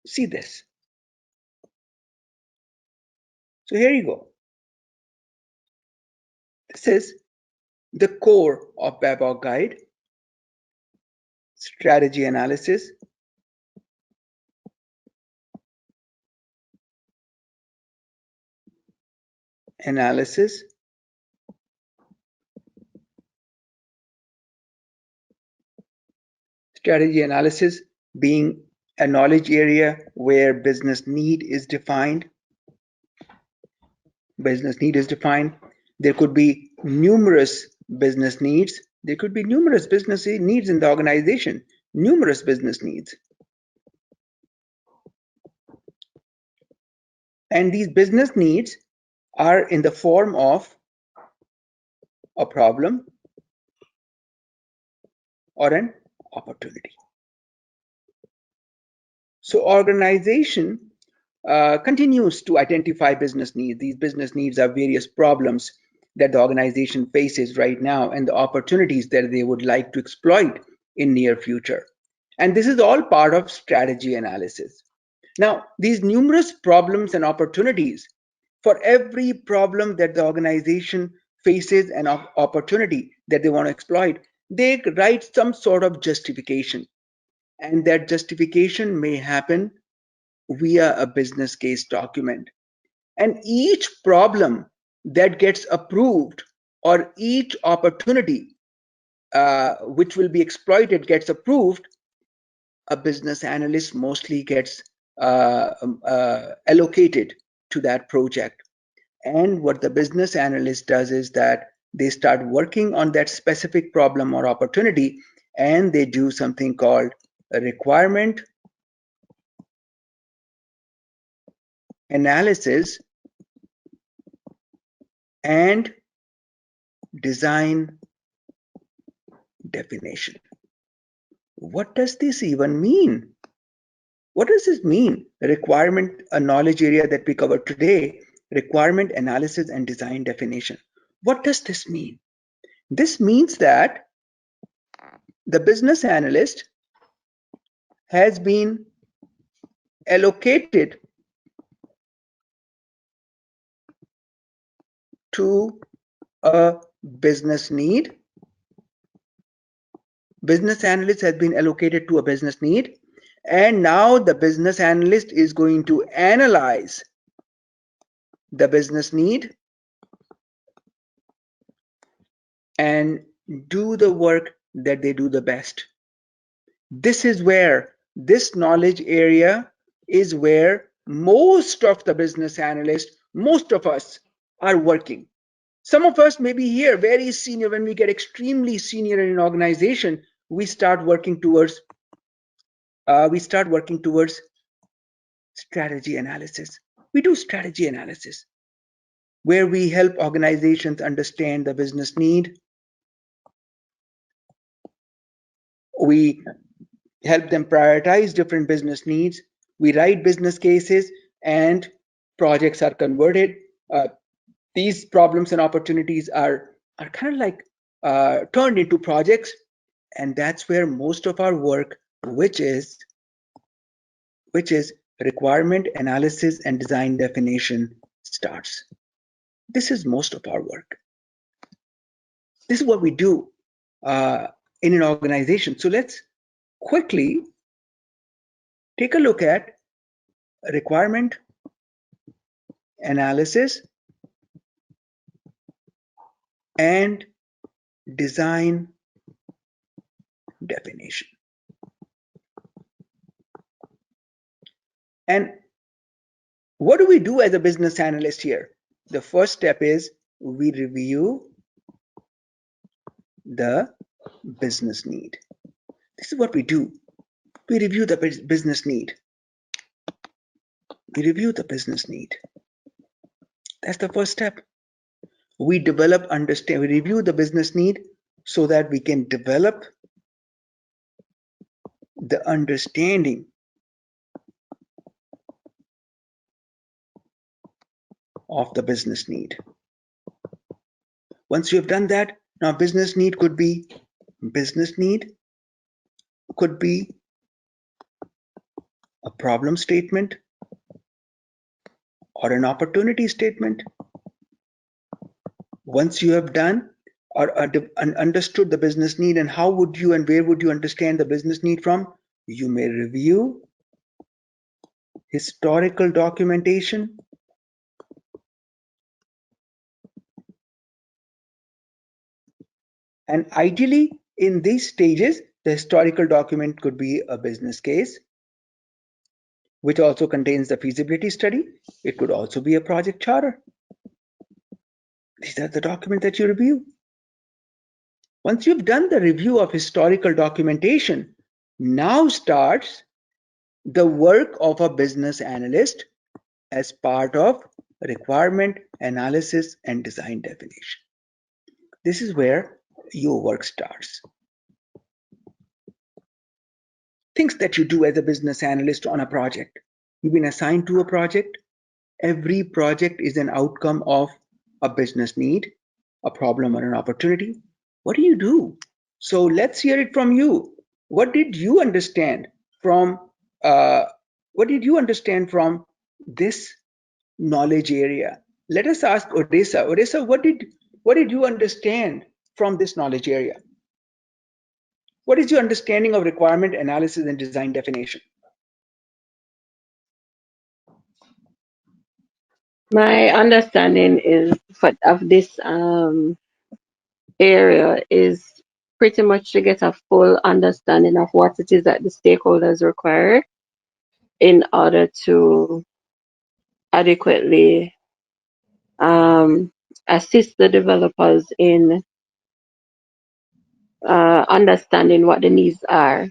see this. So here you go. This is the core of BABOK guide: strategy analysis, strategy analysis being a knowledge area where business need is defined. There could be numerous business needs. There could be numerous business needs in the organization, numerous business needs. And these business needs are in the form of a problem or an opportunity. So organization continues to identify business needs. These business needs are various problems that the organization faces right now and the opportunities that they would like to exploit in near future. And this is all part of strategy analysis. Now, these numerous problems and opportunities, for every problem that the organization faces an opportunity that they want to exploit, they write some sort of justification. And that justification may happen via a business case document. And each problem that gets approved or each opportunity which will be exploited gets approved, a business analyst mostly gets allocated to that project. And what the business analyst does is that they start working on that specific problem or opportunity, and they do something called a requirement analysis and design definition. What does this even mean? What does this mean? Requirement, a knowledge area that we covered today, requirement analysis and design definition. What does this mean? This means that the business analyst has been allocated to a business need. Business analyst has been allocated to a business need, and now the business analyst is going to analyze the business need and do the work that they do the best. This is where this knowledge area is where most of the business analysts, most of us are working. Some of us may be here very senior. When we get extremely senior in an organization, we start working towards strategy analysis. We do strategy analysis where we help organizations understand the business need. We help them prioritize different business needs. We write business cases and projects are converted. These problems and opportunities are kind of like turned into projects, and that's where most of our work, which is requirement analysis and design definition, starts. This is most of our work. This is what we do in an organization. So let's quickly take a look at requirement analysis and design definition. And what do we do as a business analyst here? The first step is we review the business need. This is what we do. We review the business need. We review the business need. That's the first step. We develop, understand, we review the business need so that we can develop the understanding of the business need. Once you have done that, now business need could be a problem statement, or an opportunity statement? Once you have done or understood the business need, and how would you and where would you understand the business need from? You may review historical documentation, and ideally in these stages, the historical document could be a business case, which also contains the feasibility study. It could also be a project charter. These are the documents that you review. Once you've done the review of historical documentation, now starts the work of a business analyst as part of requirement analysis and design definition. This is where your work starts. Things that you do as a business analyst on a project. You've been assigned to a project. Every project is an outcome of a business need, a problem, or an opportunity. What do you do? So let's hear it from you. What did you understand from this knowledge area? Let us ask Odessa. Odessa, what did you understand from this knowledge area? What is your understanding of requirement analysis and design definition? My understanding of this area is pretty much to get a full understanding of what it is that the stakeholders require in order to adequately assist the developers in understanding what the needs are.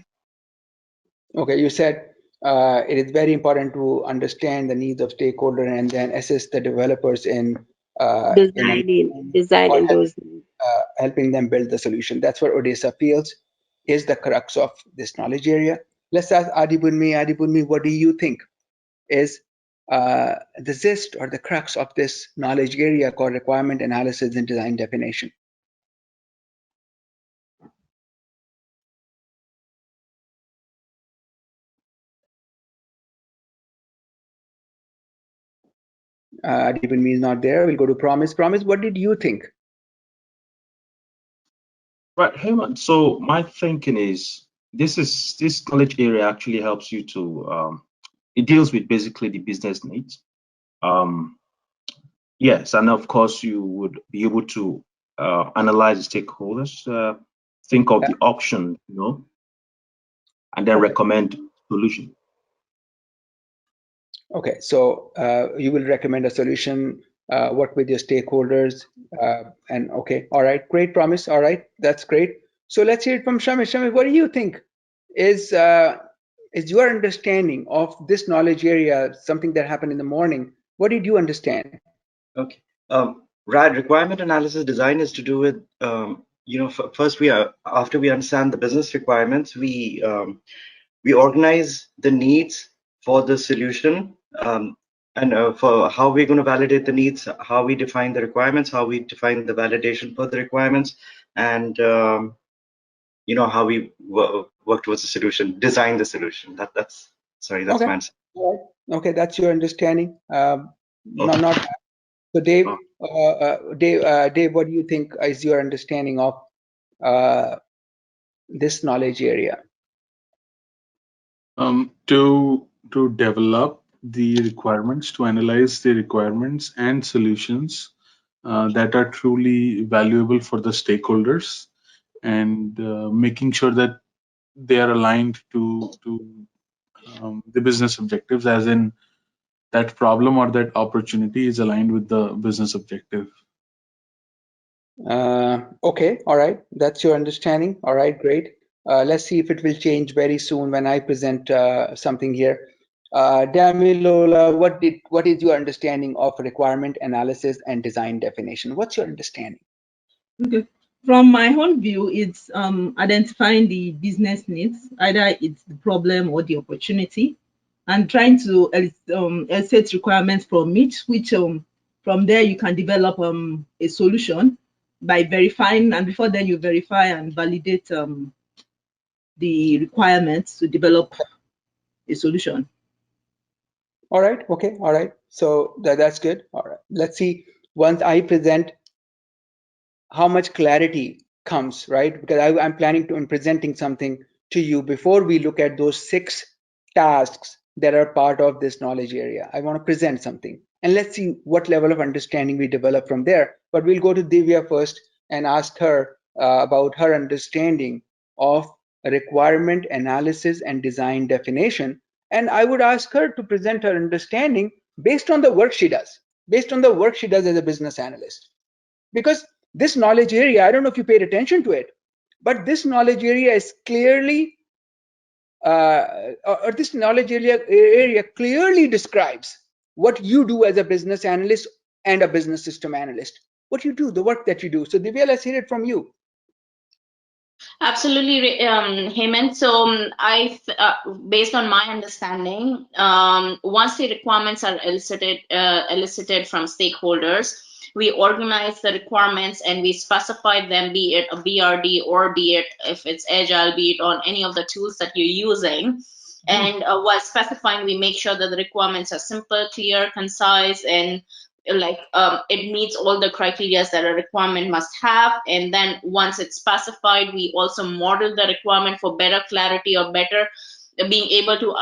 Okay, you said it is very important to understand the needs of stakeholder and then assist the developers in designing those needs. Helping them build the solution. That's what Odessa feels is the crux of this knowledge area. Let's ask Adibunmi. Adibunmi, what do you think is the gist or the crux of this knowledge area called requirement analysis and design definition? Adibunmi is not there. We'll go to Promise. Promise, what did you think? Right, Heyman. So my thinking is this knowledge area actually helps you to it deals with basically the business needs. Yes, and of course you would be able to analyze the stakeholders, think of the option, and then recommend solution. Okay, so you will recommend a solution, work with your stakeholders, and okay, all right, great Promise. All right, that's great. So let's hear it from Shamit. Shamit, what do you think is your understanding of this knowledge area, something that happened in the morning? What did you understand? Okay, RAD, requirement analysis design, is to do with first after we understand the business requirements, we organize the needs for the solution, and for how we're going to validate the needs, how we define the requirements, how we define the validation for the requirements, and how we work towards the solution, design the solution. That's my answer. Okay, that's your understanding. Not so, Dave. Dave, what do you think is your understanding of this knowledge area? To develop the requirements, to analyze the requirements and solutions that are truly valuable for the stakeholders, and making sure that they are aligned to the business objectives, as in that problem or that opportunity is aligned with the business objective. Okay, all right, that's your understanding. All right, great. Let's see if it will change very soon when I present something here. Damilola, what is your understanding of requirement analysis and design definition? What's your understanding? Okay. From my own view, it's identifying the business needs, either it's the problem or the opportunity, and trying to elicit requirements from it, which from there you can develop a solution by verifying, and before then you verify and validate the requirements to develop a solution. All right. Okay. All right. So that's good. All right. Let's see. Once I present, how much clarity comes, right? Because I'm planning to, I'm presenting something to you before we look at those 6 tasks that are part of this knowledge area. I want to present something, and let's see what level of understanding we develop from there. But we'll go to Divya first and ask her about her understanding of requirement analysis and design definition. And I would ask her to present her understanding based on the work she does, based on the work she does as a business analyst. Because this knowledge area, I don't know if you paid attention to it, but this knowledge area is clearly, or this knowledge area clearly describes what you do as a business analyst and a business system analyst. What you do, the work that you do. So Divya, let's hear it from you. Absolutely, Hemant. So based on my understanding, once the requirements are elicited from stakeholders, we organize the requirements and we specify them, be it a BRD or be it if it's agile, be it on any of the tools that you're using. And while specifying, we make sure that the requirements are simple, clear, concise, and it meets all the criteria that a requirement must have. And then once it's specified, we also model the requirement for better clarity or better being able to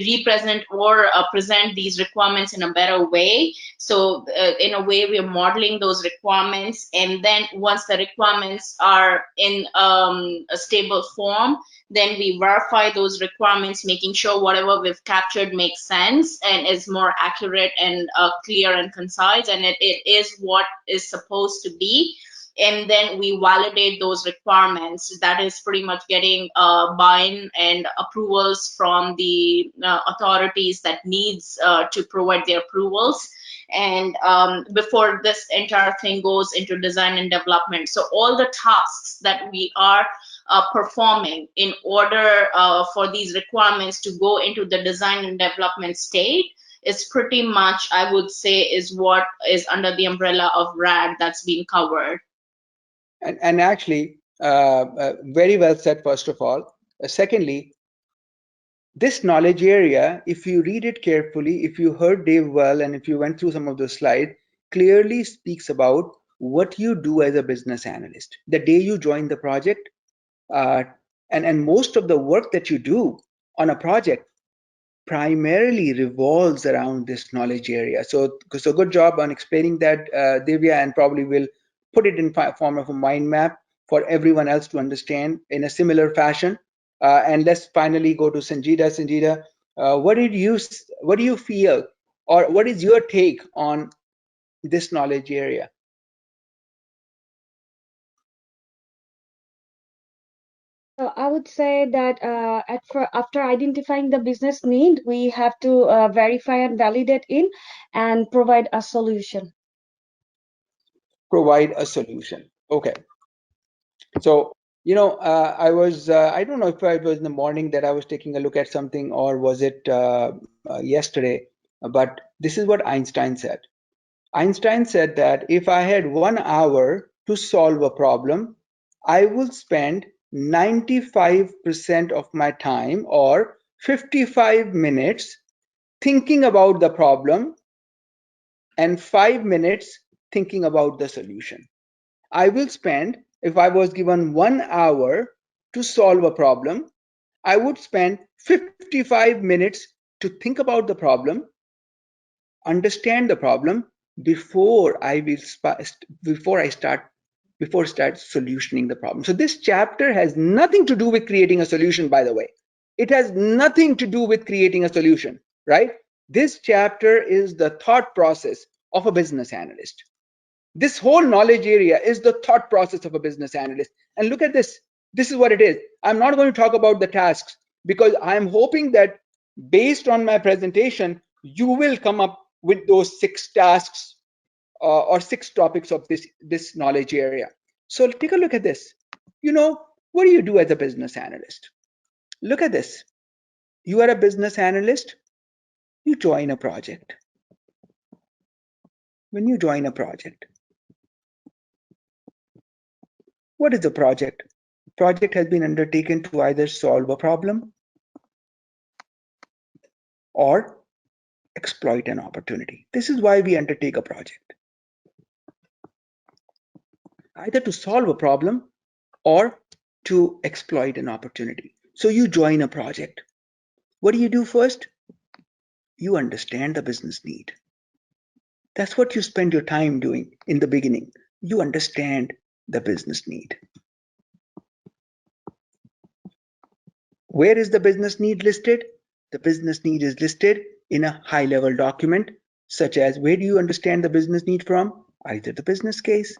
represent or present these requirements in a better way. So in a way, we are modeling those requirements. And then once the requirements are in a stable form, then we verify those requirements, making sure whatever we've captured makes sense and is more accurate and clear and concise, and it is what is supposed to be. And then we validate those requirements. That is pretty much getting buy-in and approvals from the authorities that needs to provide the approvals. And before this entire thing goes into design and development. So all the tasks that we are performing in order for these requirements to go into the design and development state is pretty much, I would say, is what is under the umbrella of RAD that's being covered. And actually, very well said, first of all. Secondly, this knowledge area, if you read it carefully, if you heard Dave well, and if you went through some of the slides, clearly speaks about what you do as a business analyst. The day you join the project, and most of the work that you do on a project primarily revolves around this knowledge area. So good job on explaining that, Divya, and probably will put it in form of a mind map for everyone else to understand in a similar fashion. And let's finally go to Sanjita. Sanjita, what do you feel, or what is your take on this knowledge area? So I would say that after identifying the business need, we have to verify and validate in and provide a solution. Provide a solution. Okay. So, I don't know if it was in the morning that I was taking a look at something, or was it yesterday, but this is what Einstein said. Einstein said that if I had 1 hour to solve a problem, I will spend 95% of my time, or 55 minutes, thinking about the problem and 5 minutes thinking about the solution. I will spend, if I was given 1 hour to solve a problem, I would spend 55 minutes to think about the problem, understand the problem before I start solutioning the problem. So this chapter has nothing to do with creating a solution, by the way. It has nothing to do with creating a solution, right? This chapter is the thought process of a business analyst. This whole knowledge area is the thought process of a business analyst. And look at this. This is what it is. I'm not going to talk about the tasks, because I'm hoping that based on my presentation, you will come up with those 6 tasks or 6 topics of this knowledge area. So take a look at this. What do you do as a business analyst? Look at this. You are a business analyst. You join a project. When you join a project, what is the project? Project has been undertaken to either solve a problem or exploit an opportunity. This is why we undertake a project. Either to solve a problem or to exploit an opportunity. So you join a project. What do you do first? You understand the business need. That's what you spend your time doing in the beginning. You understand the business need. Where is the business need listed? The business need is listed in a high-level document, such as where do you understand the business need from? Either the business case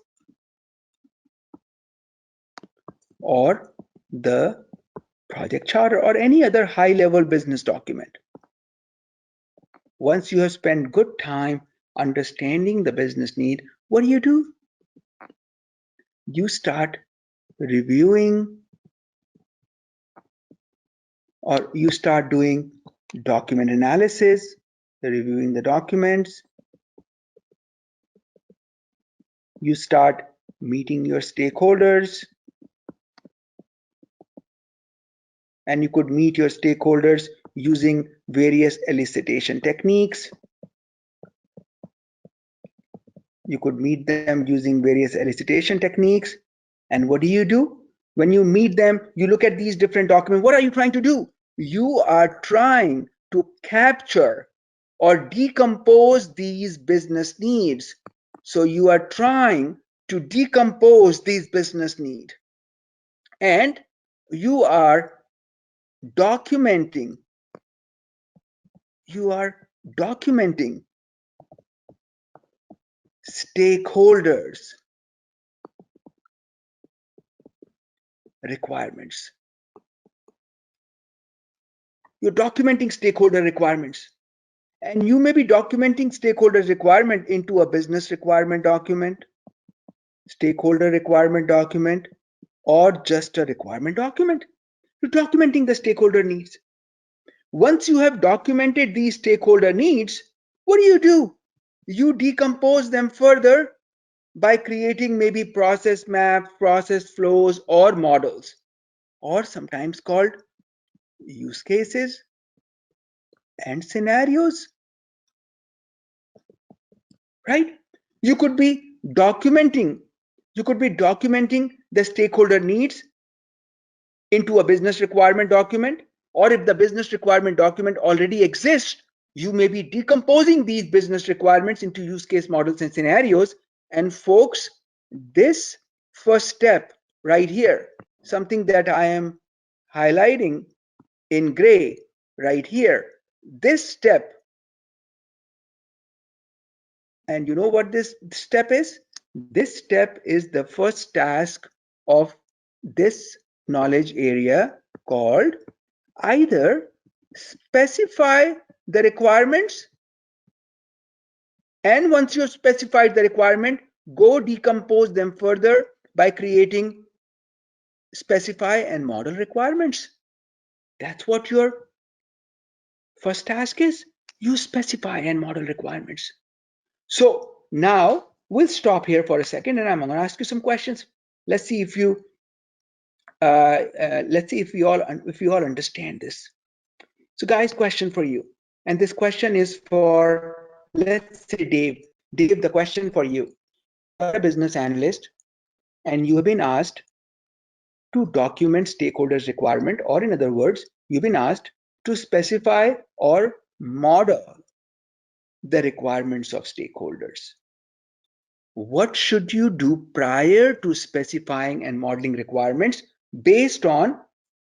or the project charter or any other high-level business document. Once you have spent good time understanding the business need, what do? You start reviewing or you start doing document analysis, reviewing the documents. You start meeting your stakeholders, and you could meet your stakeholders using various elicitation techniques. You could meet them using various elicitation techniques. And what do? When you meet them, you look at these different documents. What are you trying to do? You are trying to capture or decompose these business needs. So you are trying to decompose these business needs. And you are documenting. You are documenting stakeholders' requirements. You're documenting stakeholder requirements. And you may be documenting stakeholders' requirement into a business requirement document, stakeholder requirement document, or just a requirement document. You're documenting the stakeholder needs. Once you have documented these stakeholder needs, what do? You decompose them further by creating maybe process maps, process flows, or models, or sometimes called use cases and scenarios, right? You could be documenting the stakeholder needs into a business requirement document, or if the business requirement document already exists, you may be decomposing these business requirements into use case models and scenarios. And folks, this first step right here, something that I am highlighting in gray right here, this step, and you know what this step is? This step is the first task of this knowledge area called either specify the requirements, and once you've specified the requirement, go decompose them further by creating specify and model requirements. That's what your first task is. You specify and model requirements. So now we'll stop here for a second, and I'm going to ask you some questions. Let's see if you all understand this. So guys, question for you, and this question is for, let's say, Dave. Dave, the question for you. You're a business analyst and you have been asked to document stakeholders' requirement, or in other words, you've been asked to specify or model the requirements of stakeholders. What should you do prior to specifying and modeling requirements based on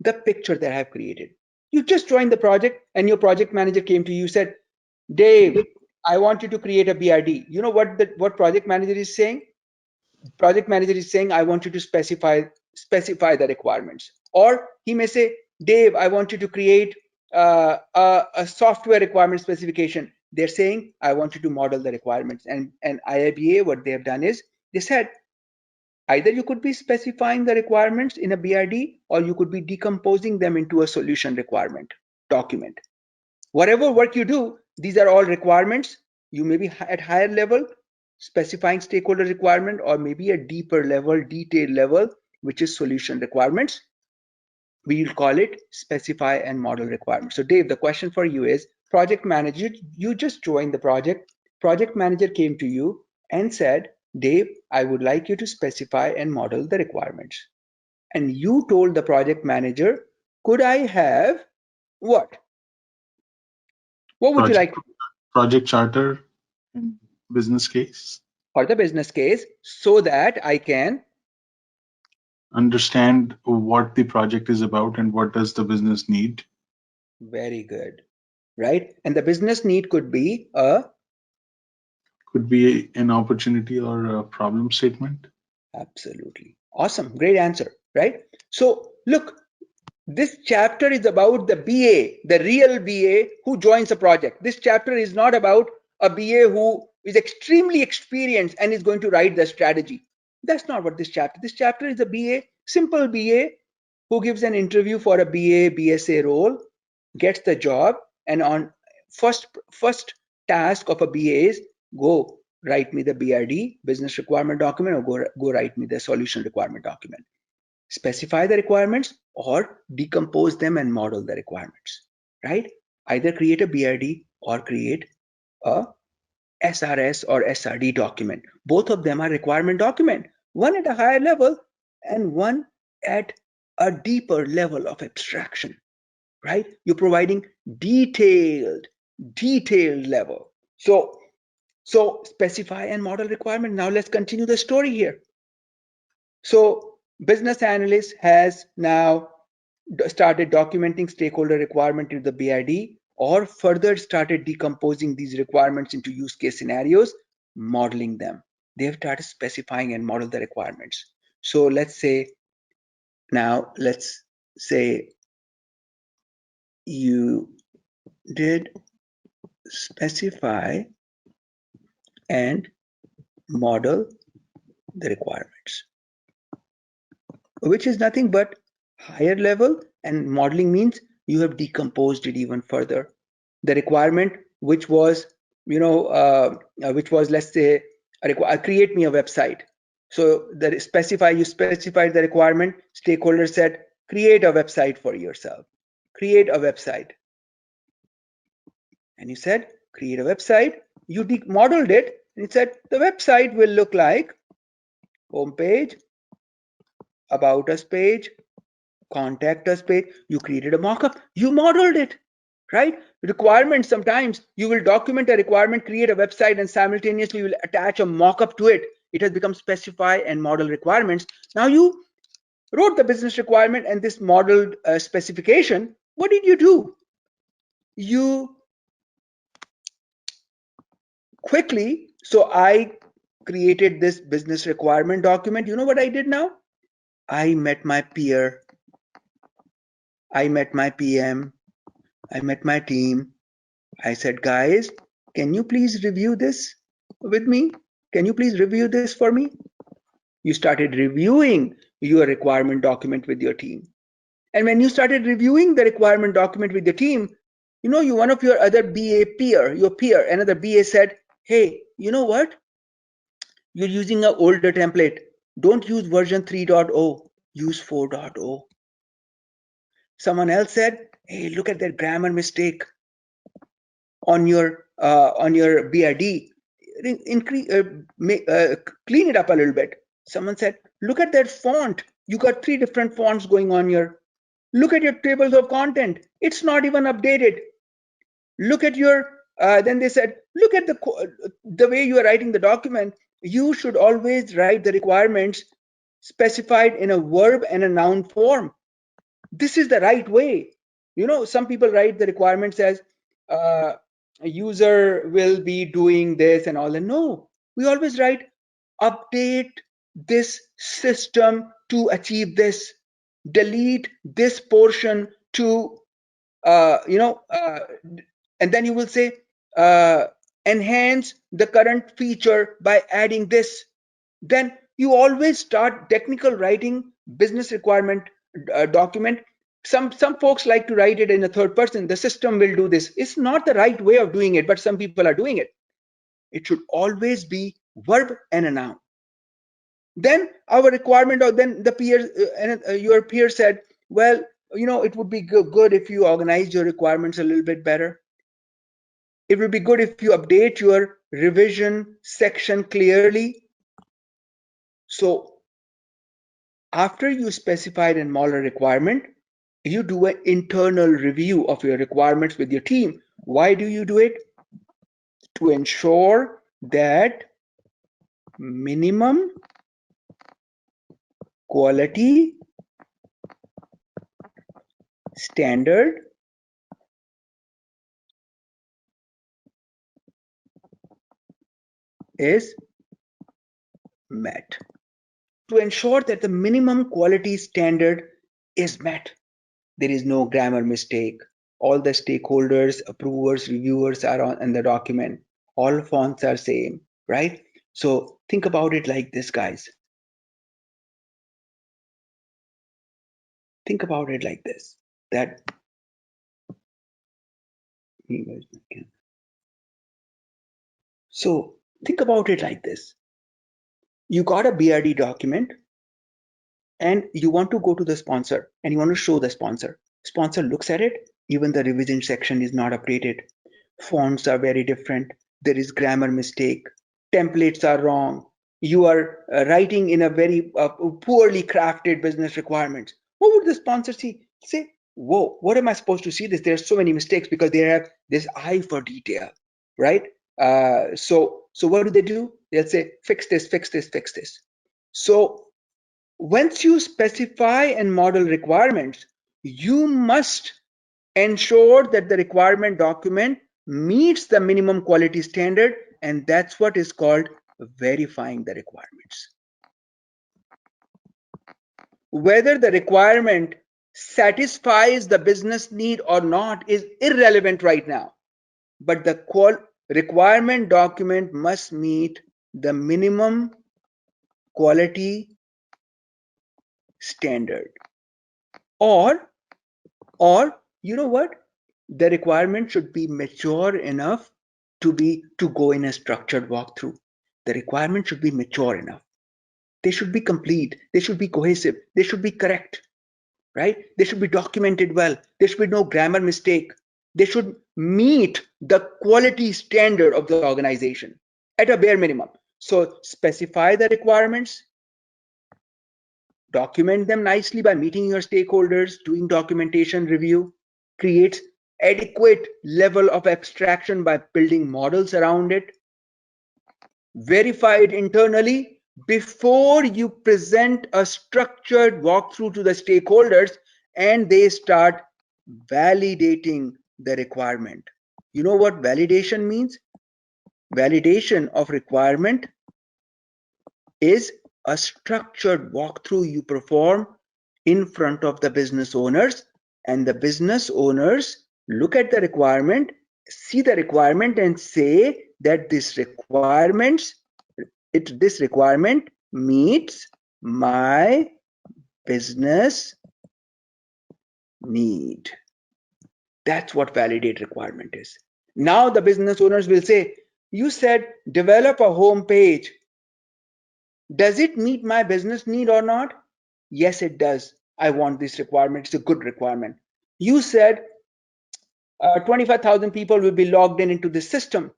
the picture that I have created? You just joined the project and your project manager came to you, said, Dave, I want you to create a BRD. You know what project manager is saying? Project manager is saying, I want you to specify the requirements. Or he may say, Dave, I want you to create a software requirement specification. They're saying, I want you to model the requirements. And IIBA, what they have done is, they said, either you could be specifying the requirements in a BRD, or you could be decomposing them into a solution requirement document. Whatever work you do, these are all requirements. You may be at higher level, specifying stakeholder requirement, or maybe a deeper level, detailed level, which is solution requirements. We will call it specify and model requirements. So Dave, the question for you is, project manager, you just joined the project. Project manager came to you and said, Dave, I would like you to specify and model the requirements. And you told the project manager, could I have what? What would you like? Project charter, business case. Or the business case, so that I can Understand what the project is about and what does the business need. Very good, right? And the business need could be an opportunity or a problem statement. Absolutely awesome, great answer, right? So look, this chapter is about the BA, the real BA who joins a project. This chapter is not about a BA who is extremely experienced and is going to write the strategy. That's not what this chapter is a BA, simple BA who gives an interview for a BA, BSA role, gets the job, and on first task of a BA is go write me the BRD, business requirement document, or go write me the solution requirement document. Specify the requirements or decompose them and model the requirements, right? Either create a BRD or create a SRS or SRD document. Both of them are requirement document, one at a higher level and one at a deeper level of abstraction, right? You're providing detailed level. So specify and model requirement. Now let's continue the story here. So business analyst has now started documenting stakeholder requirement into the BID, or further started decomposing these requirements into use case scenarios, modeling them. They have started specifying and model the requirements. So let's say you did specify and model the requirements, which is nothing but higher level, and modeling means you have decomposed it even further. The requirement, which was, let's say, create me a website. So you specified the requirement, stakeholder said, create a website for yourself. Create a website. And you said, create a website. You modeled it, and it said, the website will look like home page, about us page, contact us page. You created a mock-up, you modeled it, right? Requirement, sometimes you will document a requirement, create a website, and simultaneously you will attach a mock-up to it. It has become specify and model requirements. Now you wrote the business requirement and this modeled specification. What did you do? You quickly, so I created this business requirement document. You know what I did now? I met my peer, I met my PM, I met my team. I said, guys, can you please review this with me? Can you please review this for me? You started reviewing your requirement document with your team. And when you started reviewing the requirement document with the team, one of your other BA peer, another BA said, hey, you know what? You're using an older template. Don't use version 3.0, use 4.0. Someone else said, hey, look at that grammar mistake on your BRD. Clean it up a little bit. Someone said, look at that font. You got 3 different fonts going on here. Look at your tables of content. It's not even updated. Look at your, then they said, look at the way you are writing the document. You should always write the requirements specified in a verb and a noun form. This is the right way. Some people write the requirements as a user will be doing this and all. And no, we always write update this system to achieve this, delete this portion to and then you will say enhance the current feature by adding this. Then you always start technical writing business requirement document. Some folks like to write it in a third person. The system will do this. It's not the right way of doing it, but some people are doing it. It should always be verb and a noun. Then our requirement, or then the peer, your peer said, well, it would be good if you organize your requirements a little bit better. it would be good if you update your revision section clearly. So after you specified and model a requirement, you do an internal review of your requirements with your team. Why do you do it? To ensure that minimum quality standard is met. To ensure that the minimum quality standard is met. There is no grammar mistake. All the stakeholders, approvers, reviewers are in the document. All fonts are same, right? So think about it like this, guys. Think about it like this, that so think about it like this. You got a BRD document and you want to go to the sponsor and you want to show the sponsor. Sponsor looks at it, even the revision section is not updated. Fonts are very different. There is grammar mistake. Templates are wrong. You are writing in a very poorly crafted business requirements. What would the sponsor see? Say, whoa, what am I supposed to see this? There are so many mistakes because they have this eye for detail, right? So what do? They'll say, fix this, fix this, fix this. So once you specify and model requirements, you must ensure that the requirement document meets the minimum quality standard, and that's what is called verifying the requirements. Whether the requirement satisfies the business need or not is irrelevant right now, but the requirement document must meet the minimum quality standard. Or you know what? The requirement should be mature enough to go in a structured walkthrough. The requirement should be mature enough. They should be complete. They should be cohesive. They should be correct, right? They should be documented well. There should be no grammar mistake. They should meet the quality standard of the organization at a bare minimum. So specify the requirements, document them nicely by meeting your stakeholders, doing documentation review, creates adequate level of abstraction by building models around it, verify it internally before you present a structured walkthrough to the stakeholders and they start validating the requirement. You know what validation means? Validation of requirement is a structured walkthrough you perform in front of the business owners, and the business owners look at the requirement, see the requirement and say that this requirement meets my business need. That's what validate requirement is. Now the business owners will say, you said develop a home page. Does it meet my business need or not? Yes, it does. I want this requirement. It's a good requirement. You said 25,000 people will be logged into this system.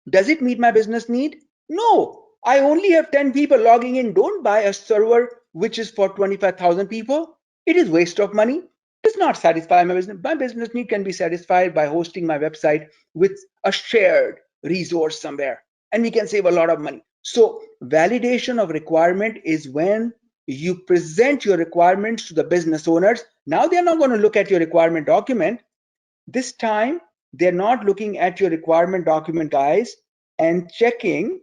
Does it meet my business need? No, I only have 10 people logging in. Don't buy a server which is for 25,000 people. It is waste of money. It does not satisfy my business. My business need can be satisfied by hosting my website with a shared resource somewhere, and we can save a lot of money. So validation of requirement is when you present your requirements to the business owners. Now they're not going to look at your requirement document. This time they're not looking at your requirement document, guys, and checking.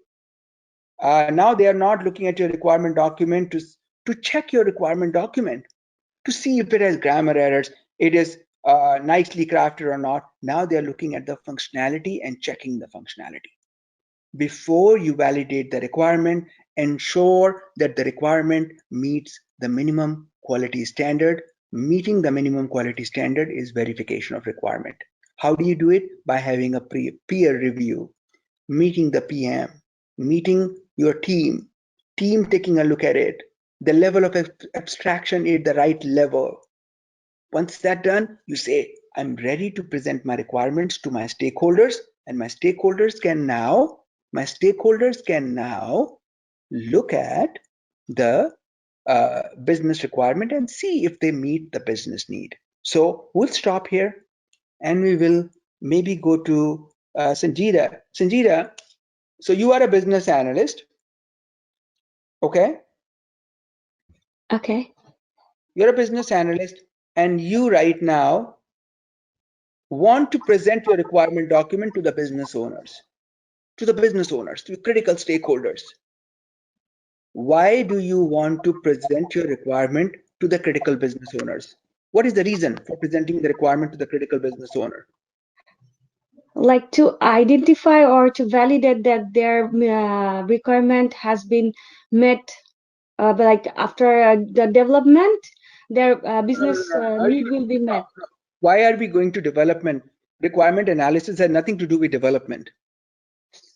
Now they are not looking at your requirement document to check your requirement document to see if it has grammar errors, it is nicely crafted or not. Now they're looking at the functionality and checking the functionality. Before you validate the requirement, ensure that the requirement meets the minimum quality standard. Meeting the minimum quality standard is verification of requirement. How do you do it? By having a peer review, meeting the PM, meeting your team taking a look at it, the level of abstraction is the right level. Once that's done, you say, I'm ready to present my requirements to my stakeholders, And my stakeholders can now look at the business requirement and see if they meet the business need. So we'll stop here and we will maybe go to Sanjita. Sanjita, so you are a business analyst, okay? Okay. You're a business analyst and you right now want to present your requirement document to the business owners, to critical stakeholders. Why do you want to present your requirement to the critical business owners? What is the reason for presenting the requirement to the critical business owner? Like to identify or to validate that their requirement has been met, like after the development, their business need will be met. Why are we going to development? Requirement analysis has nothing to do with development.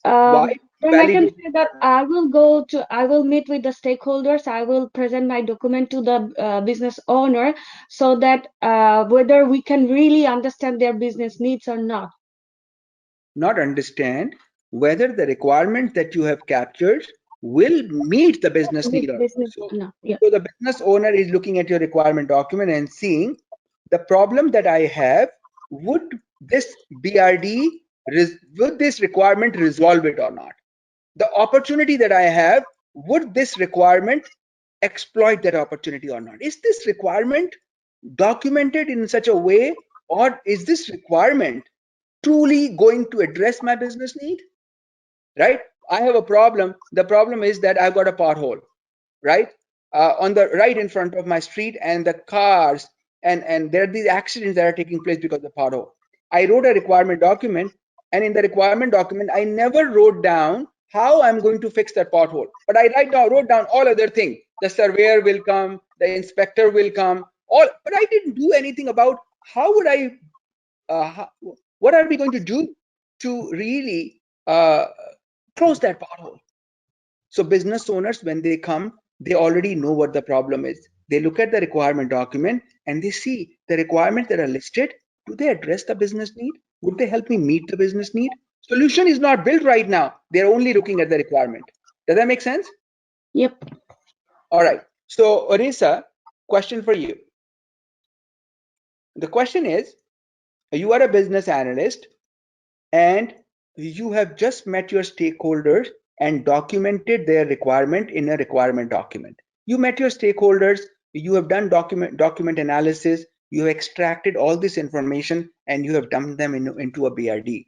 Why Then I can say that I will meet with the stakeholders. I will present my document to the business owner so that whether we can really understand their business needs or not. Not understand whether the requirements that you have captured will meet the business need or not. So the business owner is looking at your requirement document and seeing the problem that I have, would this BRD, would this requirement resolve it or not? The opportunity that I have, would this requirement exploit that opportunity or not? Is this requirement documented in such a way, or is this requirement truly going to address my business need? Right? I have a problem. The problem is that I've got a pothole, right? On the right in front of my street, and the cars and there are these accidents that are taking place because of the pothole. I wrote a requirement document, and in the requirement document, I never wrote down how I'm going to fix that pothole. But I wrote down all other things. The surveyor will come, the inspector will come, but I didn't do anything about how would I, what are we going to do to really close that pothole? So business owners, when they come, they already know what the problem is. They look at the requirement document and they see the requirements that are listed. Do they address the business need? Would they help me meet the business need? Solution is not built right now. They're only looking at the requirement. Does that make sense? Yep. All right. So Orisa, question for you. The question is, you are a business analyst and you have just met your stakeholders and documented their requirement in a requirement document. You met your stakeholders, you have done document analysis, you have extracted all this information and you have dumped them into a BRD.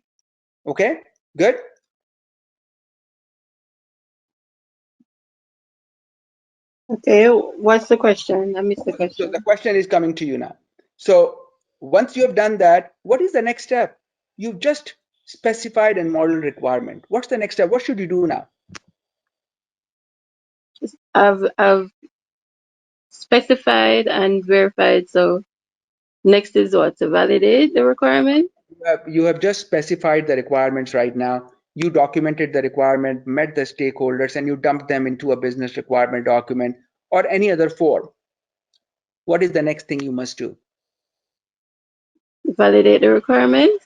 Okay, good. Okay, what's the question? I missed the question. So the question is coming to you now. So once you have done that, what is the next step? You've just specified and modeled requirement. What's the next step? What should you do now? I've specified and verified. So next is what? To validate the requirement? You have just specified the requirements right now. You documented the requirement, met the stakeholders, and you dumped them into a business requirement document or any other form. What is the next thing you must do? Validate the requirement.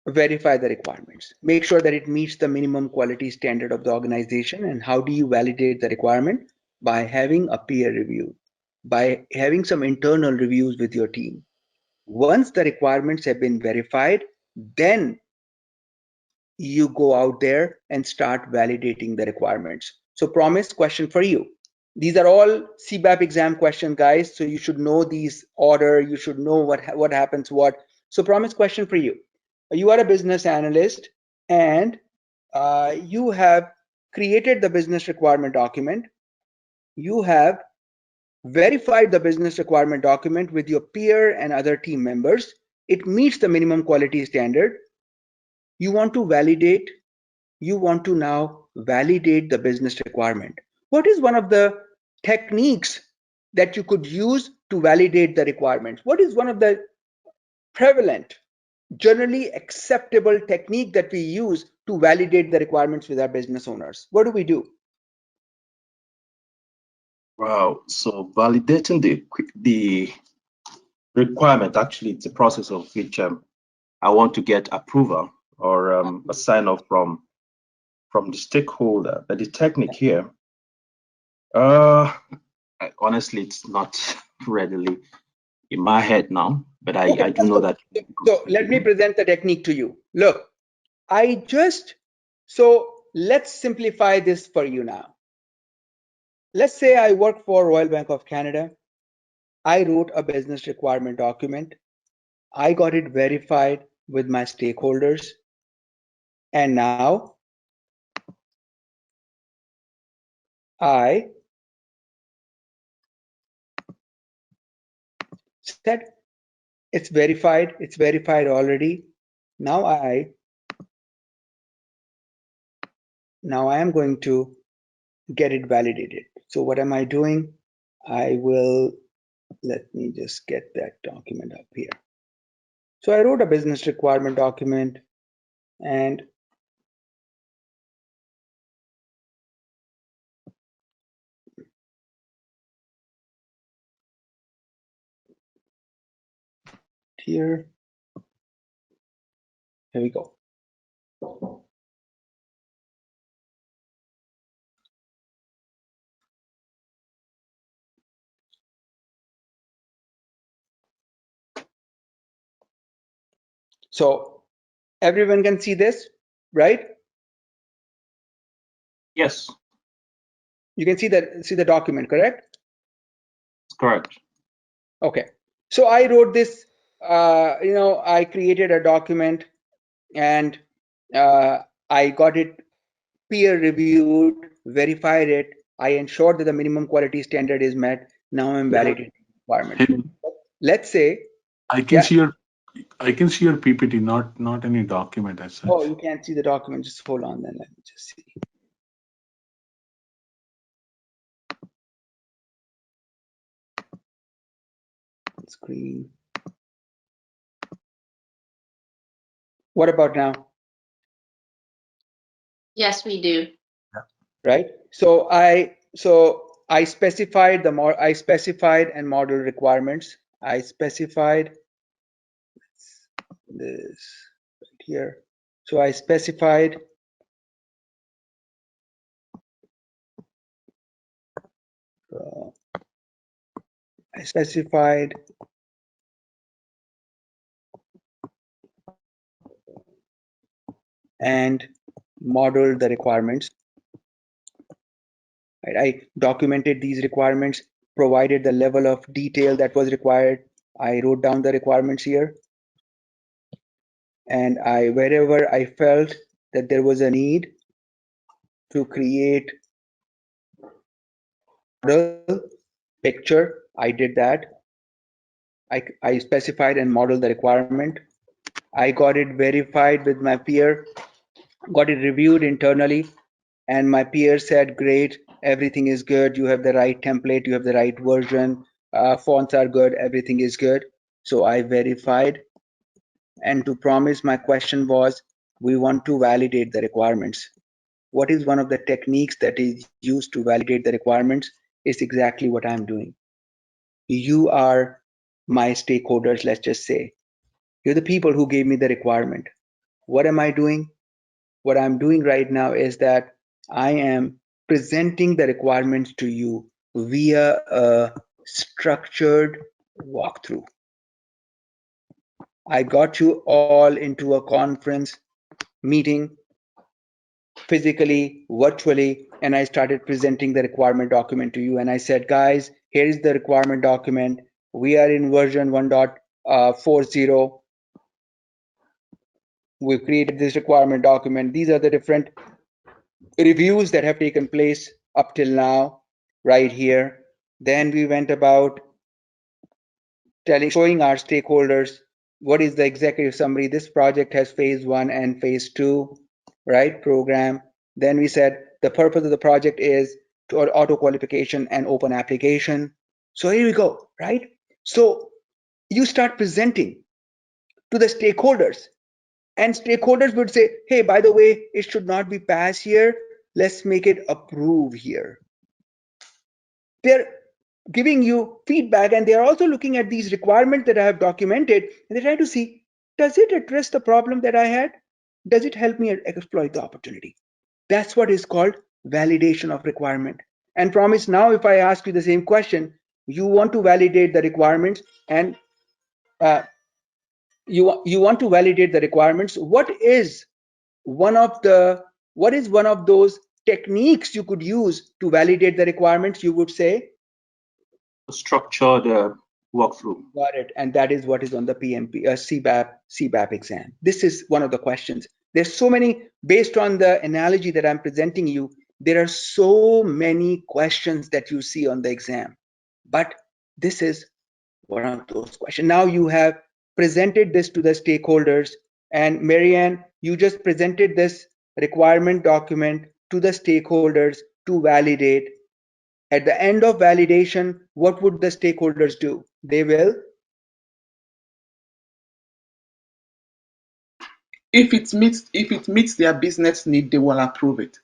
Verify the requirements. Make sure that it meets the minimum quality standard of the organization. And how do you validate the requirement? By having a peer review, by having some internal reviews with your team. Once the requirements have been verified, then you go out there and start validating the requirements. So promise, question for you. These are all CBAP exam questions, guys. So you should know these order. You should know what happens what. So promise, question for you. You are a business analyst and you have created the business requirement document. You have verified the business requirement document with your peer and other team members. It meets the minimum quality standard. You want to validate. You want to now validate the business requirement. What is one of the techniques that you could use to validate the requirements? What is one of the prevalent, generally acceptable technique that we use to validate the requirements with our business owners? What do we do? Wow. So validating the requirement, actually, it's a process of which I want to get approval or a sign off from the stakeholder. But the technique here, honestly, it's not readily in my head now, but I do know that. So let me present the technique to you. Look, let's simplify this for you now. Let's say I work for Royal Bank of Canada. I wrote a business requirement document. I got it verified with my stakeholders. And now I said it's verified already. Now I am going to get it validated. So what am I doing? Let me just get that document up here. So I wrote a business requirement document, and here we go. So everyone can see this, right? Yes. You can see the document, correct? Correct. Okay. So I wrote this, I created a document, and I got it peer reviewed, verified it. I ensured that the minimum quality standard is met. Now I'm validating requirements. Hey, Let's say I can see your PPT, not any document as such. Oh, you can't see the document. Just hold on, then let me just see. Screen. What about now? Yes, we do. Right. So I specified and model requirements. I specified this right here. So I specified and modeled the requirements. Right? I documented these requirements, provided the level of detail that was required. I wrote down the requirements here. And wherever I felt that there was a need to create model picture, I did that. I specified and modeled the requirement. I got it verified with my peer, got it reviewed internally, and my peer said, great, everything is good, you have the right template, you have the right version, fonts are good, everything is good. So I verified, and to promise, my question was, we want to validate the requirements. What is one of the techniques that is used to validate the requirements is exactly what I'm doing. You are my stakeholders, let's just say. You're the people who gave me the requirement. What am I doing? What I'm doing right now is that I am presenting the requirements to you via a structured walkthrough. I got you all into a conference meeting, physically, virtually, and I started presenting the requirement document to you. And I said, guys, here is the requirement document. We are in version 1.40. We've created this requirement document. These are the different reviews that have taken place up till now, right here. Then we went about showing our stakeholders what is the executive summary. This project has phase 1 and phase 2, right? Program. Then we said the purpose of the project is to auto qualification and open application. So here we go, right? So you start presenting to the stakeholders, and stakeholders would say, hey, by the way, it should not be pass here. Let's make it approve here. They're giving you feedback, and they're also looking at these requirements that I have documented, and they're trying to see, Does it address the problem that I had? Does it help me exploit the opportunity? That's what is called validation of requirement. And promise now, if I ask you the same question, you want to validate the requirements and uh, you want to validate the requirements. What is one of those techniques you could use to validate the requirements? You would say Structured workflow. got it. And that is what is on the CBAP exam. This is one of the questions. There's so many, based on the analogy that I'm presenting you, there are so many questions that you see on the exam. But this is one of those questions. Now you have presented this to the stakeholders, and Marianne, you just presented this requirement document to the stakeholders to validate. At the end of validation, what would the stakeholders do? They will, if it meets their business need, they will approve it.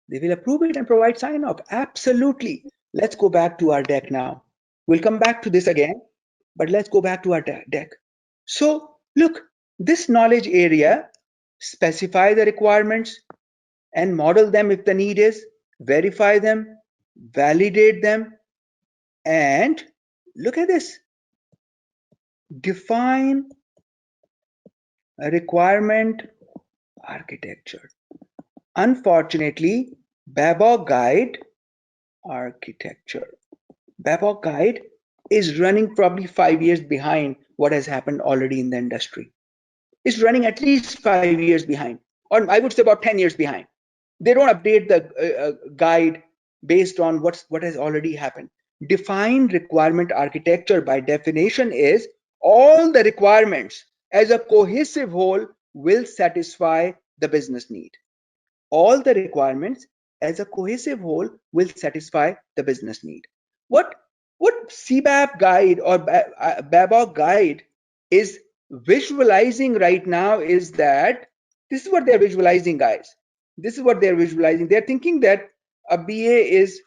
they will approve it and provide sign off. Absolutely. Let's go back to our deck now. We'll come back to this again, but let's go back to our deck. So look, this knowledge area, specify the requirements and model them if the need is, verify them, validate them, and look at this. Define a requirement architecture. Unfortunately, BABOK guide architecture. BABOK guide is running probably 5 years behind what has happened already in the industry. It's running at least 5 years behind, or I would say about 10 years behind. They don't update the guide based on what has already happened. Defined requirement architecture by definition is all the requirements as a cohesive whole will satisfy the business need. All the requirements as a cohesive whole will satisfy the business need. What CBAP guide or BABOK guide is visualizing right now is that this is what they're visualizing, guys. This is what they're visualizing. They're thinking that a BA is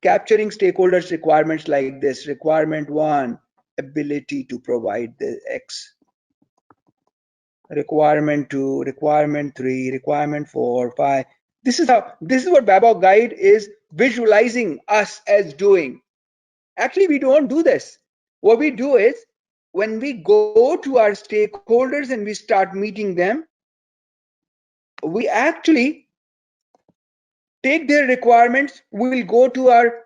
capturing stakeholders' requirements like this. Requirement 1, ability to provide the X. Requirement 2, requirement 3, requirement 4, 5. This is what BABOK guide is visualizing us as doing. Actually, we don't do this. What we do is when we go to our stakeholders and we start meeting them, we actually take their requirements. We will go to our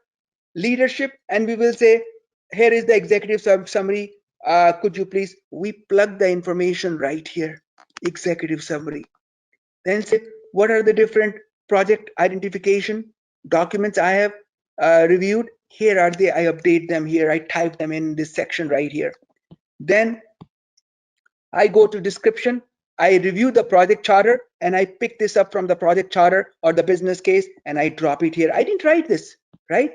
leadership and we will say, here is the executive summary. Could you please, we plug the information right here, executive summary. Then say, what are the different project identification documents I have reviewed? Here are they, I update them here, I type them in this section right here. Then I go to description, I review the project charter and I pick this up from the project charter or the business case and I drop it here. I didn't write this, right?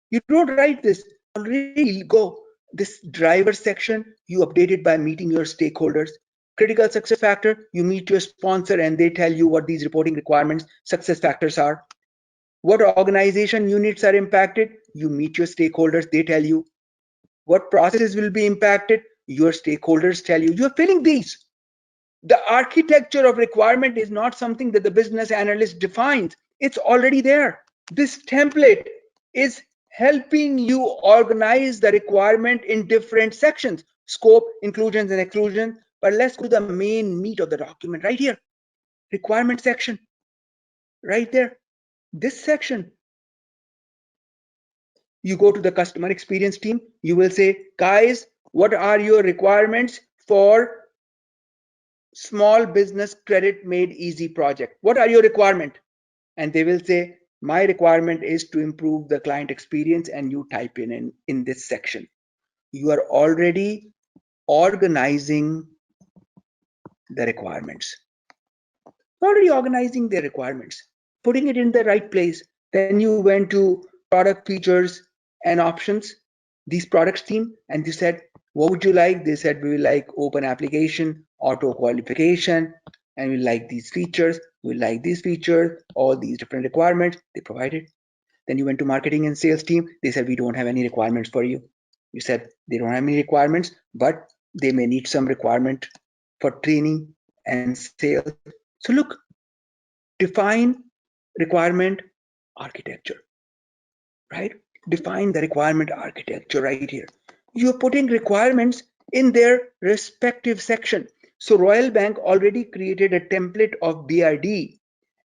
You don't write this, already go. This driver section, you update it by meeting your stakeholders. Critical success factor, you meet your sponsor and they tell you what these reporting requirements, success factors are. What organization units are impacted, you meet your stakeholders, they tell you. What processes will be impacted, your stakeholders tell you. You're filling these. The architecture of requirement is not something that the business analyst defines. It's already there. This template is helping you organize the requirement in different sections, scope, inclusions and exclusions. But let's go to the main meat of the document right here. Requirement section, right there. This section. You go to the customer experience team, you will say, guys, what are your requirements for small business credit made easy project? What are your requirement? And they will say, my requirement is to improve the client experience, and you type in this section. You are already organizing the requirements. Already organizing the requirements, putting it in the right place. Then you went to product features and options, these products team, and you said, what would you like? They said, we will like open application, auto qualification, and we like these features, we like these features, all these different requirements, they provided. Then you went to marketing and sales team, they said, we don't have any requirements for you. You said, they don't have any requirements, but they may need some requirement for training and sales. So look, define requirement architecture, right? Define the requirement architecture right here. You're putting requirements in their respective section. So Royal Bank already created a template of BRD,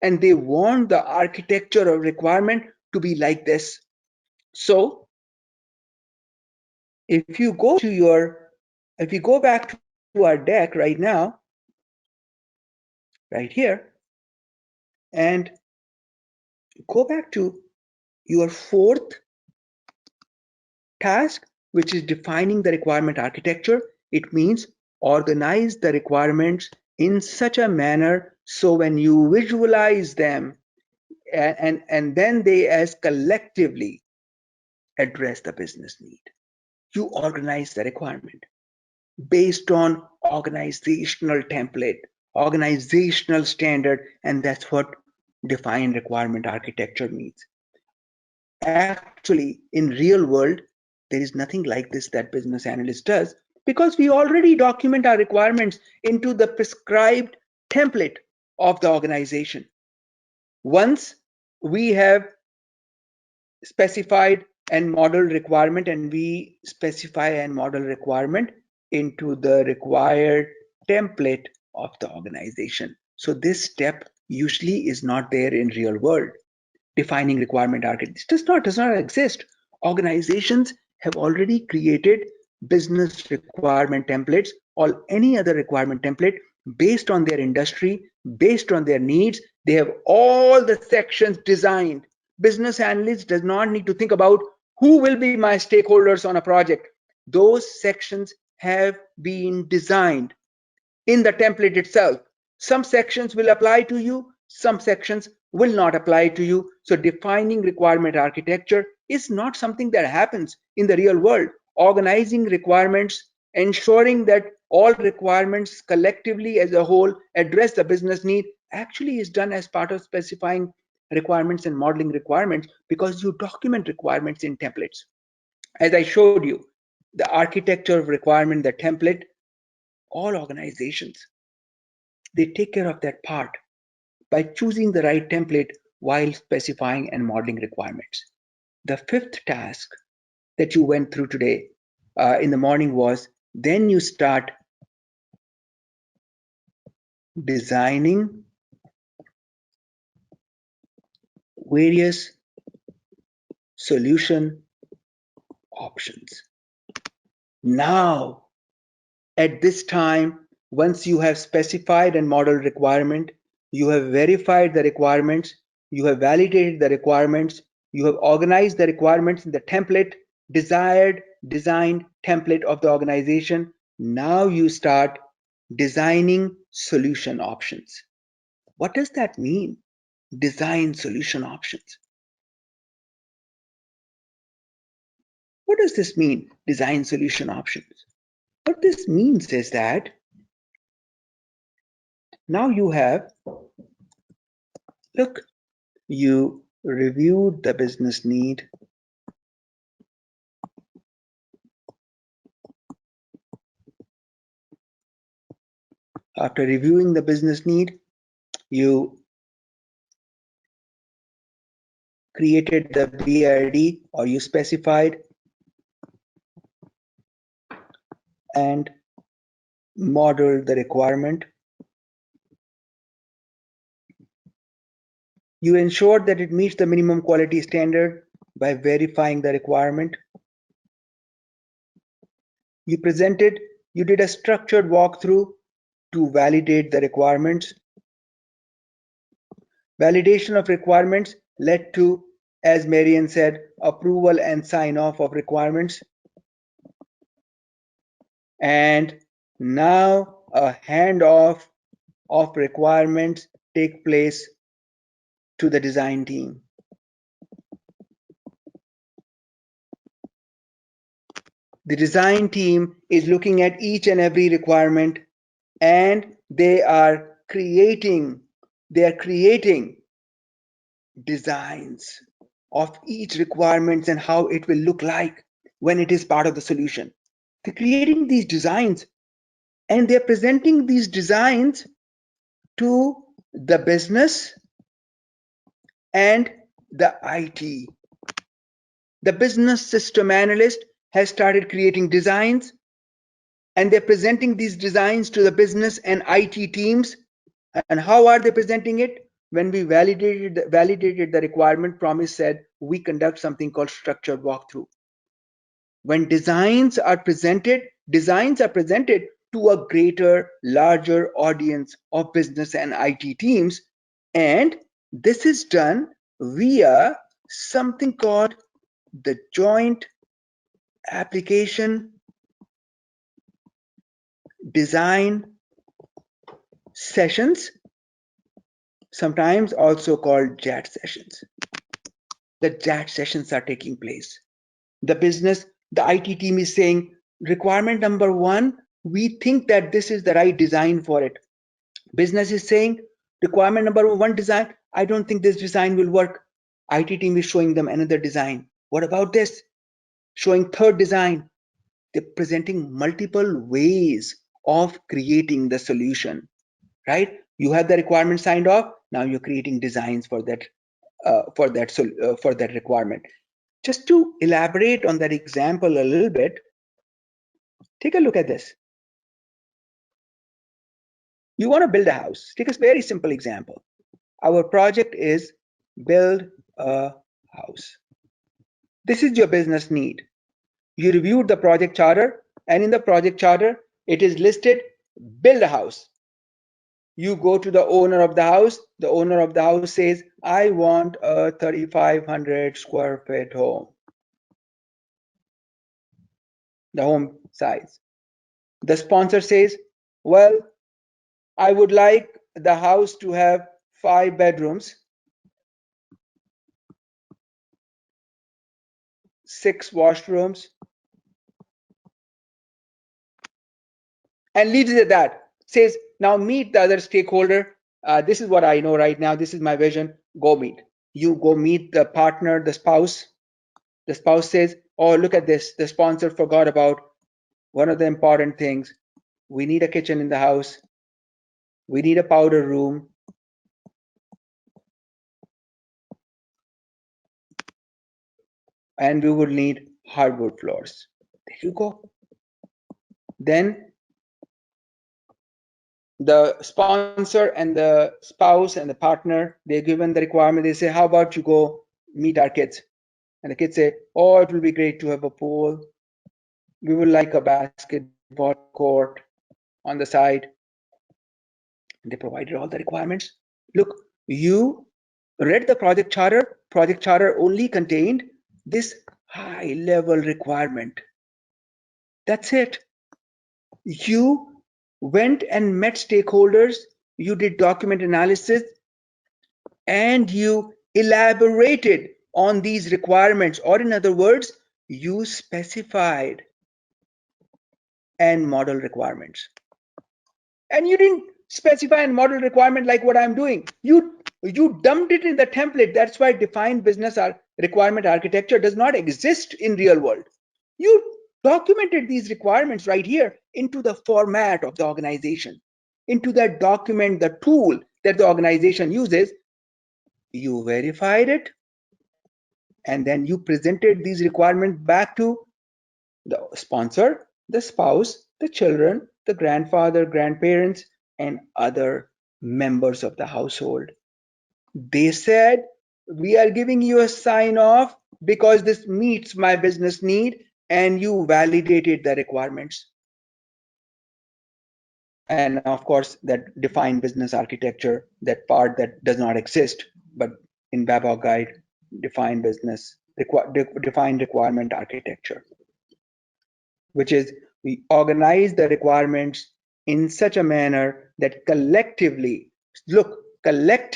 and they want the architecture of requirement to be like this. So if you go back to our deck right now, right here, and go back to your fourth task, which is defining the requirement architecture. It means organize the requirements in such a manner so when you visualize them and then they as collectively address the business need. You organize the requirement based on organizational template, organizational standard, and that's what defined requirement architecture means. Actually, in real world, there is nothing like this that business analyst does because we already document our requirements into the prescribed template of the organization. Once we have specified and modeled requirement and we specify and model requirement into the required template of the organization. So this step usually is not there in real world. Defining requirement architecture does not exist. Organizations have already created business requirement templates or any other requirement template based on their industry, based on their needs. They have all the sections designed. Business analyst does not need to think about who will be my stakeholders on a project. Those sections have been designed in the template itself. Some sections will apply to you, some sections will not apply to you. So defining requirement architecture is not something that happens in the real world. Organizing requirements, ensuring that all requirements collectively as a whole address the business need actually is done as part of specifying requirements and modeling requirements because you document requirements in templates. As I showed you, the architecture of requirement, the template, all organizations, they take care of that part by choosing the right template while specifying and modeling requirements. The fifth task that you went through today in the morning was then you start designing various solution options. Now, at this time, once you have specified and modeled requirement, you have verified the requirements, you have validated the requirements, you have organized the requirements in the template, desired designed template of the organization. Now you start designing solution options. What does that mean? Design solution options. What does this mean? Design solution options. What this means is that now you have, look, you reviewed the business need. After reviewing the business need, you created the BRD or you specified and modeled the requirement. You ensured that it meets the minimum quality standard by verifying the requirement. You did a structured walkthrough to validate the requirements. Validation of requirements led to, as Marian said, approval and sign off of requirements. And now a handoff of requirements take place to the design team. The design team is looking at each and every requirement and they are creating designs of each requirements and how it will look like when it is part of the solution. They're creating these designs and they're presenting these designs to the business and the IT. The business system analyst has started creating designs, and they're presenting these designs to the business and IT teams. And how are they presenting it? When we validated the requirement, Promise said we conduct something called structured walkthrough. When designs are presented to a greater, larger audience of business and IT teams, and this is done via something called the joint application design sessions, sometimes also called JAT sessions. The JAT sessions are taking place. The business, the IT team is saying, requirement number 1, we think that this is the right design for it. Business is saying, requirement number 1 design, I don't think this design will work. IT team is showing them another design. What about this? Showing third design. They're presenting multiple ways of creating the solution, right? You have the requirement signed off. Now you're creating designs for that requirement. Just to elaborate on that example a little bit, take a look at this. You want to build a house. Take a very simple example. Our project is build a house. This is your business need. You reviewed the project charter, and in the project charter, it is listed build a house. You go to the owner of the house. The owner of the house says, I want a 3,500 square feet home. The home size. The sponsor says, well, I would like the house to have 5 bedrooms, 6 washrooms, and leaves it at that. Says, now meet the other stakeholder. This is what I know right now. This is my vision. Go meet. You go meet the partner, the spouse. The spouse says, oh, look at this. The sponsor forgot about one of the important things. We need a kitchen in the house. We need a powder room. And we would need hardwood floors. There you go. Then the sponsor and the spouse and the partner, they're given the requirement. They say, how about you go meet our kids? And the kids say, oh, it will be great to have a pool. We would like a basketball court on the side. And they provided all the requirements. Look, you read the project charter. Project charter only contained this high level requirement. That's it. You went and met stakeholders, you did document analysis, and you elaborated on these requirements, or in other words, you specified and model requirements. And you didn't specify and model requirement like what I'm doing. You dumped it in the template. That's why defined business requirement architecture does not exist in real world. You documented these requirements right here into the format of the organization, into that document, the tool that the organization uses. You verified it, and then you presented these requirements back to the sponsor, the spouse, the children, the grandfather, grandparents, and other members of the household. They said, we are giving you a sign off because this meets my business need, and you validated the requirements. And of course, that defined business architecture, that part that does not exist, but in BABOK guide, defined requirement architecture, which is we organize the requirements in such a manner that collectively, look at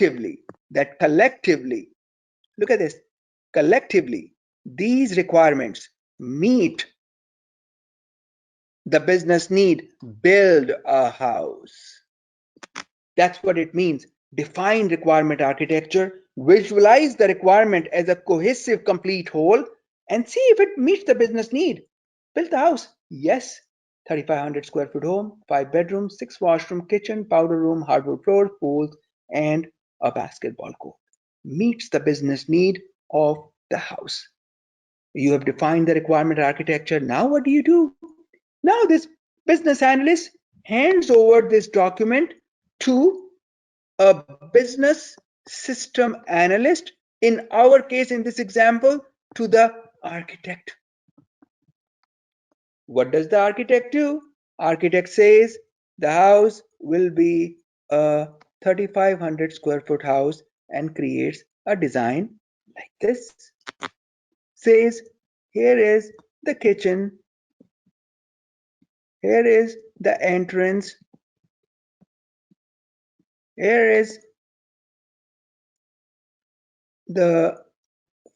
this, collectively, these requirements meet the business need, build a house. That's what it means. Define requirement architecture, visualize the requirement as a cohesive, complete whole, and see if it meets the business need. Build the house. Yes, 3,500 square foot home, 5 bedrooms, 6 washroom, kitchen, powder room, hardwood floors, pools, and a basketball court. Meets the business need of the house. You have defined the requirement architecture. Now what do? Now this business analyst hands over this document to a business system analyst. In our case, in this example, to the architect. What does the architect do? Architect says the house will be a 3,500 square foot house and creates a design like this. Says, here is the kitchen, here is the entrance, here is the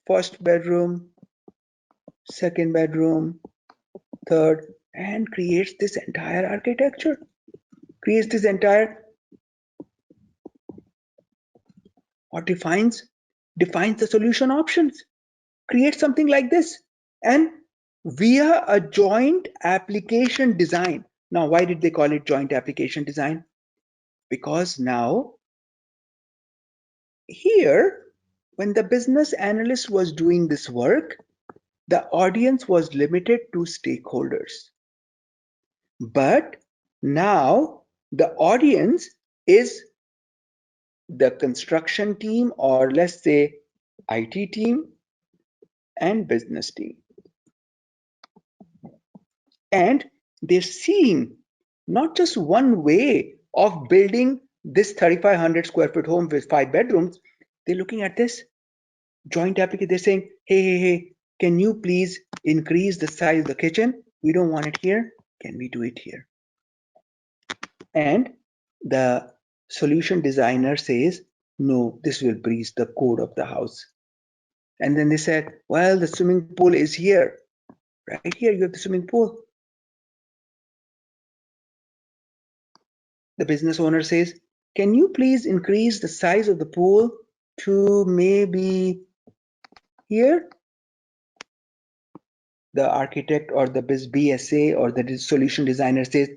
first bedroom, second bedroom, third, and creates this entire architecture, creates this entire, or defines the solution options, creates something like this, and via a joint application design. Now, why did they call it joint application design? Because now here, when the business analyst was doing this work, the audience was limited to stakeholders. But now the audience is the construction team, or let's say IT team and business team. And they're seeing not just one way of building this 3,500 square foot home with 5 bedrooms. They're looking at this joint application. They're saying, hey, can you please increase the size of the kitchen? We don't want it here. Can we do it here? And the solution designer says, no, this will breach the code of the house. And then they said, well, the swimming pool is here. Right here, you have the swimming pool. The business owner says, can you please increase the size of the pool to maybe here? The architect or the BSA or the solution designer says,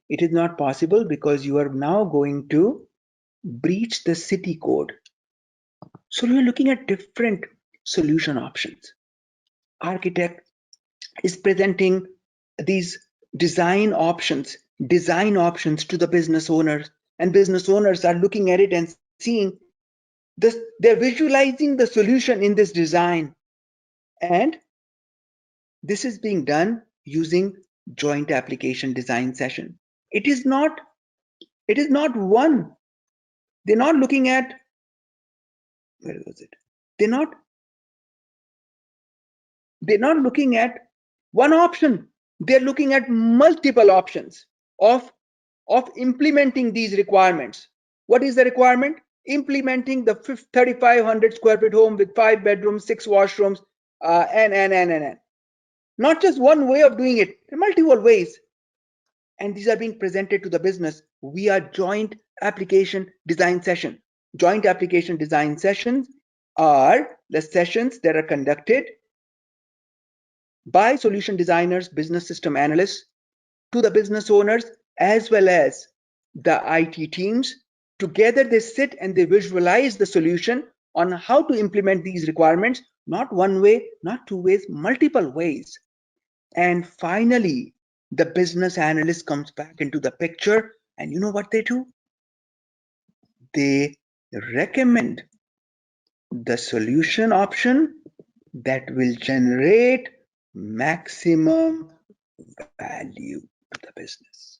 it is not possible because you are now going to breach the city code. So you're looking at different solution options. Architect is presenting these design options to the business owners, and business owners are looking at it and seeing this. They're visualizing the solution in this design, and this is being done using joint application design session. It is not one. They're not looking at, where was it? They're not looking at one option. They're looking at multiple options of implementing these requirements. What is the requirement? Implementing the 3,500 square foot home with 5 bedrooms, 6 washrooms, and. Not just one way of doing it, there are multiple ways. And these are being presented to the business via joint application design session. Joint application design sessions are the sessions that are conducted by solution designers, business system analysts, to the business owners, as well as the IT teams. Together they sit and they visualize the solution on how to implement these requirements, not one way, not two ways, multiple ways. And finally, the business analyst comes back into the picture, and you know what they do? They recommend the solution option that will generate maximum value to the business.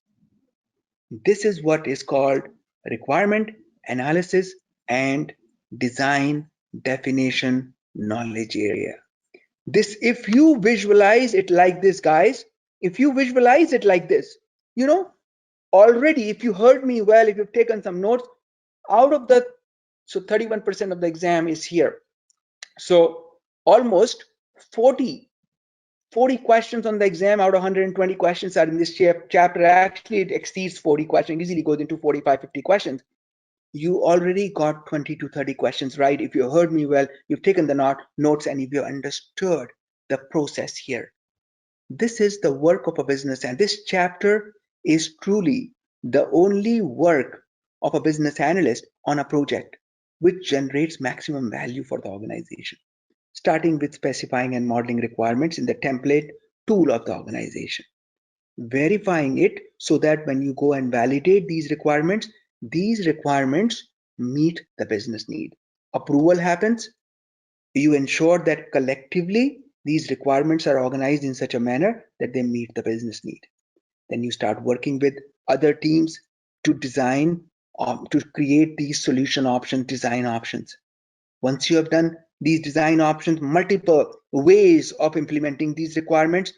This is what is called requirement analysis and design definition knowledge area. This, if you visualize it like this, guys, if you visualize it like this, you know, already, if you heard me well, if you've taken some notes, out of the, so 31% of the exam is here. So almost 40 questions on the exam out of 120 questions are in this chapter. Actually, it exceeds 40 questions, easily goes into 45, 50 questions. You already got 20 to 30 questions right. If you heard me well, you've taken the notes, and if you understood the process here. This is the work of a business, and this chapter is truly the only work of a business analyst on a project which generates maximum value for the organization, starting with specifying and modeling requirements in the template tool of the organization, verifying it so that when you go and validate these requirements meet the business need. Approval happens. You ensure that collectively these requirements are organized in such a manner that they meet the business need. Then you start working with other teams to design, to create these solution options, design options. Once you have done these design options, multiple ways of implementing these requirements,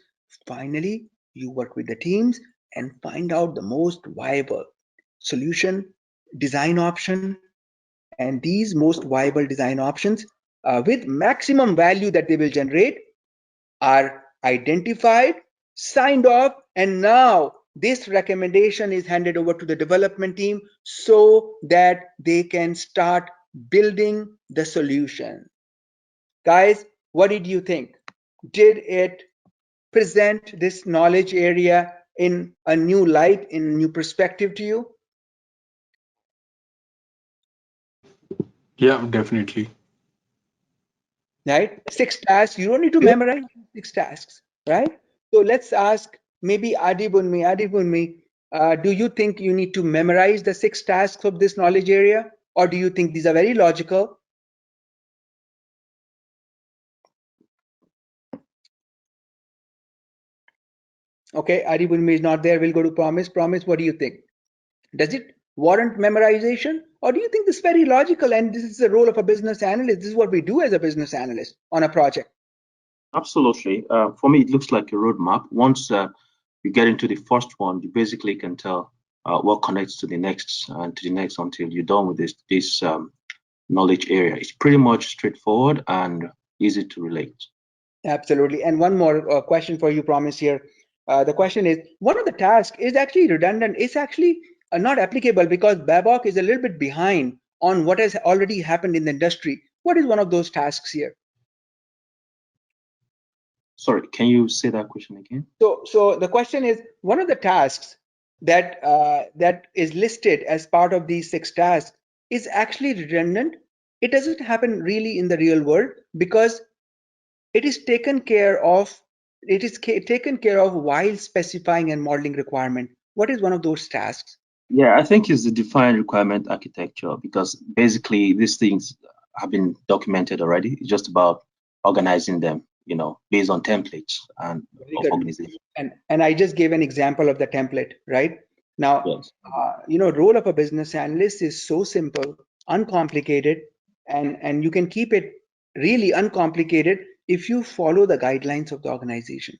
finally you work with the teams and find out the most viable solution design option, and these most viable design options with maximum value that they will generate are identified, signed off, and now this recommendation is handed over to the development team so that they can start building the solution. Guys, what did you think? Did it present this knowledge area in a new light, in a new perspective to you? Yeah, definitely. Right? 6 tasks. You don't need to memorize 6 tasks, right? So let's ask maybe Adibunmi, do you think you need to memorize the 6 tasks of this knowledge area, or do you think these are very logical? Okay, Adibunmi is not there. We'll go to Promise. Promise, what do you think? Does it warrant memorization, or do you think this is very logical and this is the role of a business analyst? This is what we do as a business analyst on a project. Absolutely. For me, it looks like a roadmap. Once you get into the first one, you basically can tell what connects to the next and to the next until you're done with this knowledge area. It's pretty much straightforward and easy to relate. Absolutely. And one more question for you, Promise, here. The question is, one of the tasks is actually redundant. It's actually not applicable because BABOK is a little bit behind on what has already happened in the industry. What is one of those tasks here? Sorry, can you say that question again? So the question is, one of the tasks that that is listed as part of these 6 tasks is actually redundant. It doesn't happen really in the real world because it is taken care of. It is taken care of while specifying and modeling requirement. What is one of those tasks? Yeah, I think it's the defined requirement architecture, because basically these things have been documented already. It's just about organizing them, based on templates and of organization. And I just gave an example of the template, right? Now, yes. Role of a business analyst is so simple, uncomplicated, and you can keep it really uncomplicated if you follow the guidelines of the organization.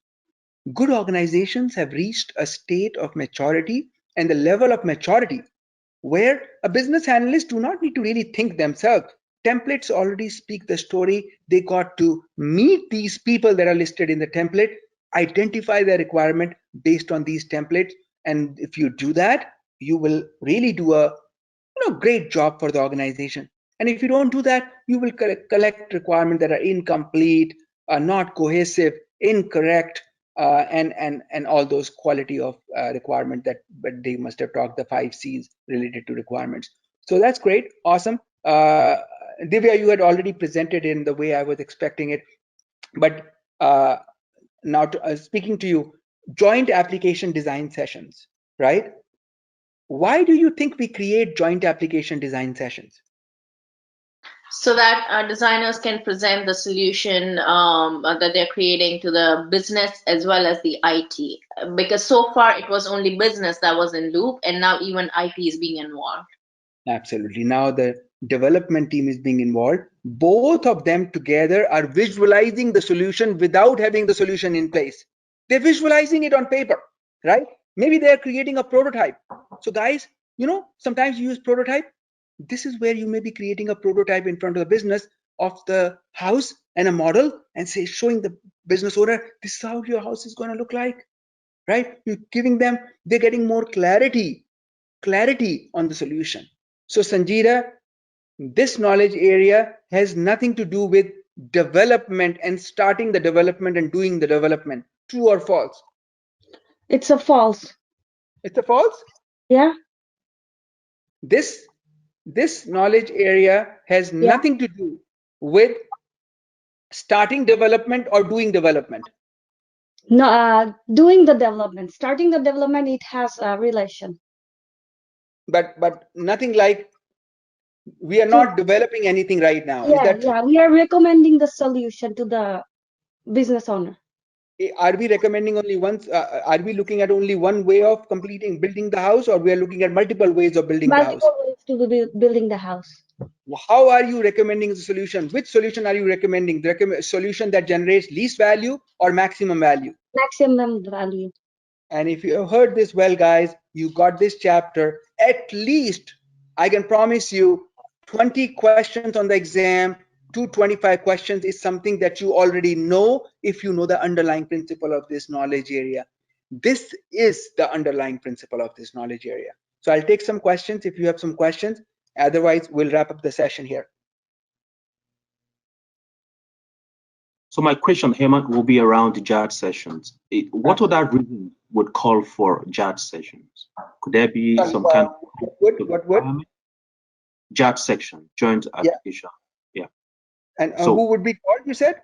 Good organizations have reached a state of maturity and the level of maturity where a business analyst do not need to really think themselves. Templates already speak the story. They got to meet these people that are listed in the template, identify their requirement based on these templates. And if you do that, you will really do a great job for the organization. And if you don't do that, you will collect requirements that are incomplete, not cohesive, incorrect, and all those quality of requirement that, but they must have talked the 5 C's related to requirements. So that's great, awesome. Divya, you had already presented in the way I was expecting it, but now speaking to you, joint application design sessions, right? Why do you think we create joint application design sessions? So that designers can present the solution that they're creating to the business as well as the IT. Because so far it was only business that was in loop, and now even IT is being involved. Absolutely. Now the development team is being involved. Both of them together are visualizing the solution without having the solution in place. They're visualizing it on paper, right? Maybe they're creating a prototype. So guys, sometimes you use prototype. This is where you may be creating a prototype in front of the business of the house and a model and say, showing the business owner, this is how your house is going to look like, right? You're giving them, they're getting more clarity on the solution. So Sanjita, this knowledge area has nothing to do with development and starting the development and doing the development. True or false? It's a false. It's a false? Yeah. This knowledge area has Yeah. nothing to do with starting development or doing development. No, doing the development, starting the development, it has a relation. But nothing like we are not developing anything right now. Is that true? Yeah, we are recommending the solution to the business owner. Are we recommending only one? Are we looking at only one way of building the house, or we are looking at multiple ways of building the house? Multiple ways to building the house. How are you recommending the solution? Which solution are you recommending? The solution that generates least value or maximum value? Maximum value. And if you have heard this well, guys, you got this chapter. At least, I can promise you, 20 questions on the exam, 225 questions is something that you already know if you know the underlying principle of this knowledge area. This is the underlying principle of this knowledge area. So I'll take some questions if you have some questions. Otherwise, we'll wrap up the session here. So my question, Hemant, will be around the JAD sessions. What other reason would call for JAD sessions? Could there be some kind of what would? JAD section, joint application? Yeah. And so, who would be called, you said?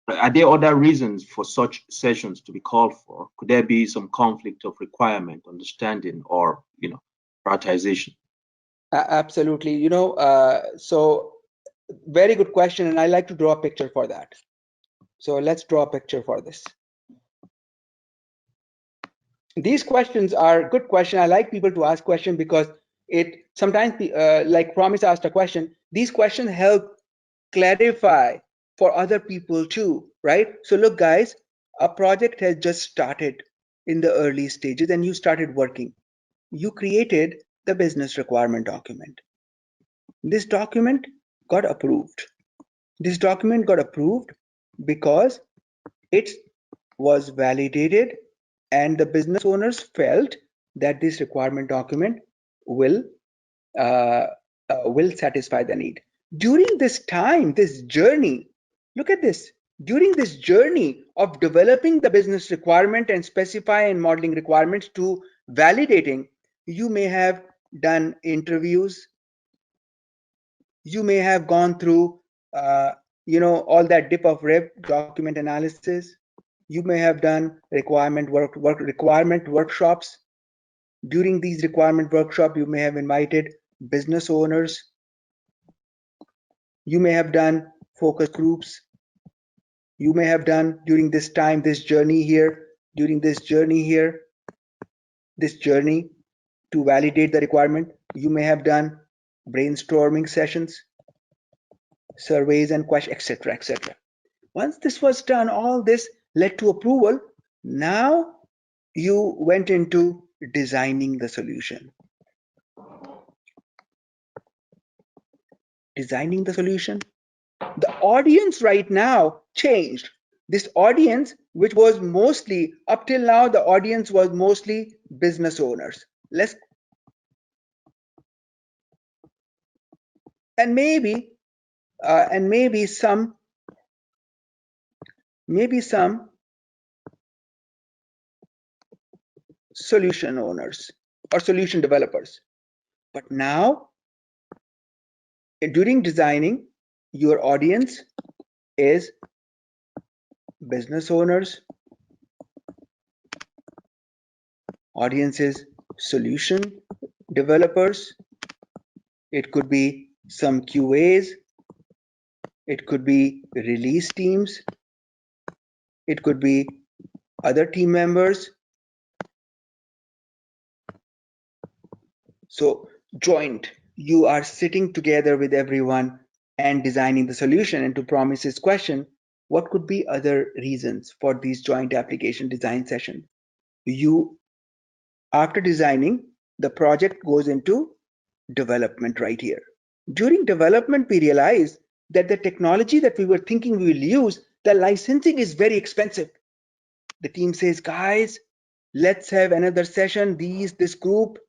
Are there other reasons for such sessions to be called for? Could there be some conflict of requirement, understanding, or prioritization? Absolutely. So very good question, and I like to draw a picture for that. So let's draw a picture for this. These questions are good questions. I like people to ask questions because it sometimes, like Promise asked a question, these questions help clarify for other people too, right? So look, guys, a project has just started in the early stages and you started working. You created the business requirement document. This document got approved. This document got approved because it was validated and the business owners felt that this requirement document will satisfy the need. During this time, this journey, look at this. During this journey of developing the business requirement and specify and modeling requirements to validating, you may have done interviews. You may have gone through, all that dip of rib document analysis. You may have done requirement workshops. During these requirement workshops, you may have invited business owners. You may have done focus groups. You may have done during this time, this journey to validate the requirement. You may have done brainstorming sessions, surveys and questions, etc., etc. Once this was done, all this led to approval. Now you went into designing the solution. Designing the solution. The audience right now changed. This audience, which was mostly, up till now, the audience was mostly business owners. And maybe some solution owners or solution developers. But now, during designing, your audience is business owners, audience is solution developers. It could be some QAs, it could be release teams, it could be other team members. So joint, you are sitting together with everyone and designing the solution. And to Promise's question, what could be other reasons for these joint application design sessions? After designing, the project goes into development right here. During development, we realized that the technology that we were thinking we will use, the licensing is very expensive. The team says, guys, let's have another session. This group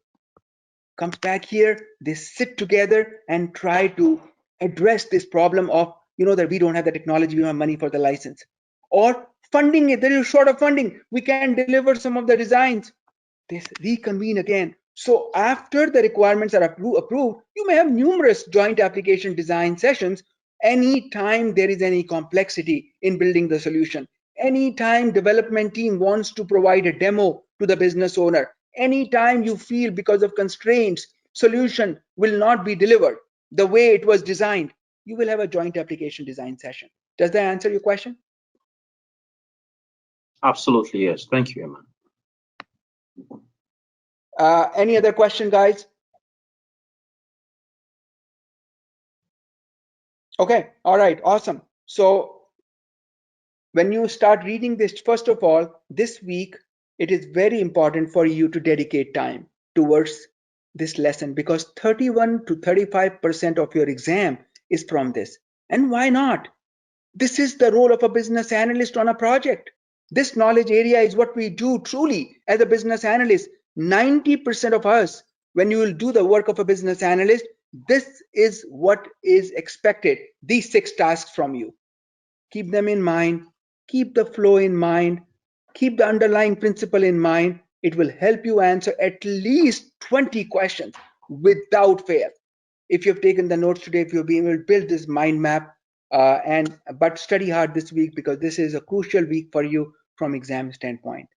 comes back here, they sit together and try to address this problem of, that we don't have the technology, we don't have money for the license. Or Funding, there is short of funding. We can deliver some of the designs. They reconvene again. So after the requirements are approved, you may have numerous joint application design sessions anytime there is any complexity in building the solution. Anytime development team wants to provide a demo to the business owner. Anytime you feel because of constraints, solution will not be delivered the way it was designed, you will have a joint application design session. Does that answer your question? Absolutely, yes. Thank you, Eman. Any other question, guys? Okay, all right, awesome. So when you start reading this, first of all, this week, it is very important for you to dedicate time towards this lesson because 31 to 35% of your exam is from this. And why not? This is the role of a business analyst on a project. This knowledge area is what we do truly as a business analyst. 90% of us, when you will do the work of a business analyst, this is what is expected, these 6 tasks from you. Keep them in mind, keep the flow in mind, keep the underlying principle in mind. It will help you answer at least 20 questions without fail. If you've taken the notes today, if you've been able to build this mind map, but study hard this week because this is a crucial week for you from exam standpoint.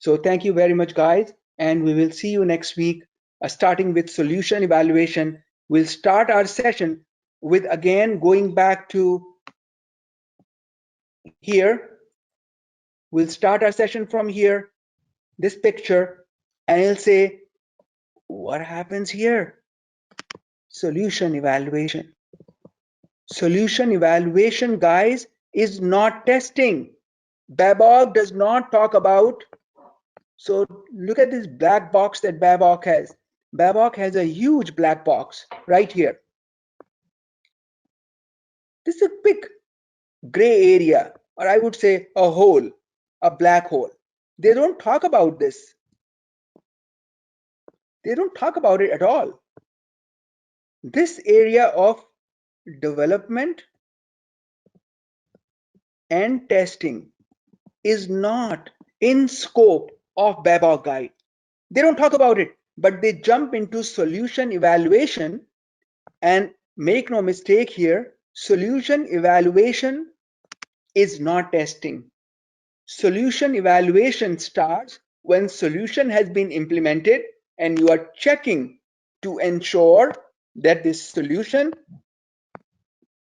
So thank you very much, guys, and we will see you next week, starting with solution evaluation. We'll start our session with, again, going back to here. We'll start our session from here, this picture, and it'll say, what happens here? Solution evaluation. Solution evaluation, guys, is not testing. BABOK does not talk about, so look at this black box that BABOK has. BABOK has a huge black box right here. This is a big gray area, or I would say a hole, a black hole. They don't talk about this. They don't talk about it at all. This area of development and testing is not in scope of BABOK guide. They don't talk about it, but they jump into solution evaluation. And make no mistake here, solution evaluation is not testing. Solution evaluation starts when solution has been implemented and you are checking to ensure that this solution,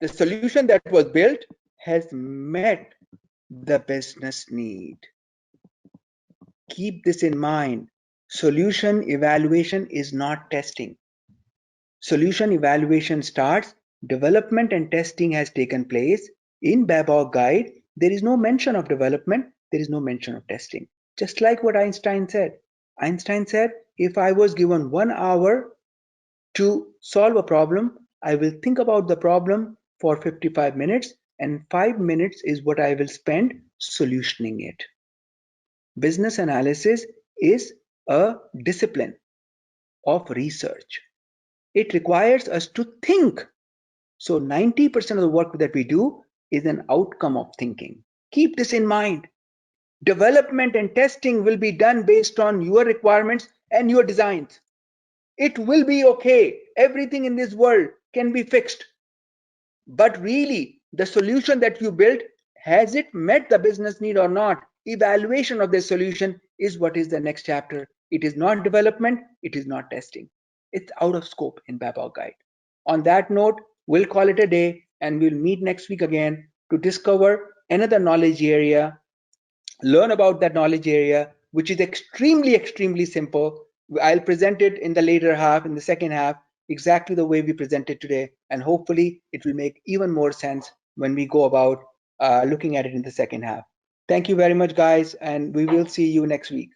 the solution that was built, has met the business need. Keep this in mind. Solution evaluation is not testing. Solution evaluation starts, development and testing has taken place. In BABOK guide, there is no mention of development, there is no mention of testing. Just like what Einstein said. Einstein said, if I was given 1 hour to solve a problem, I will think about the problem for 55 minutes and 5 minutes is what I will spend solutioning it. Business analysis is a discipline of research. It requires us to think. So 90% of the work that we do is an outcome of thinking. Keep this in mind. Development and testing will be done based on your requirements and your designs. It will be okay. Everything in this world can be fixed. But really, the solution that you built, has it met the business need or not? Evaluation of the solution is what is the next chapter. It is not development, it is not testing. It's out of scope in BABOK guide. On that note, we'll call it a day and we'll meet next week again to discover another knowledge area, learn about that knowledge area, which is extremely, extremely simple. I'll present it in the later half, in the second half, exactly the way we presented today, and hopefully it will make even more sense when we go about looking at it in the second half. Thank you very much, guys, and we will see you next week.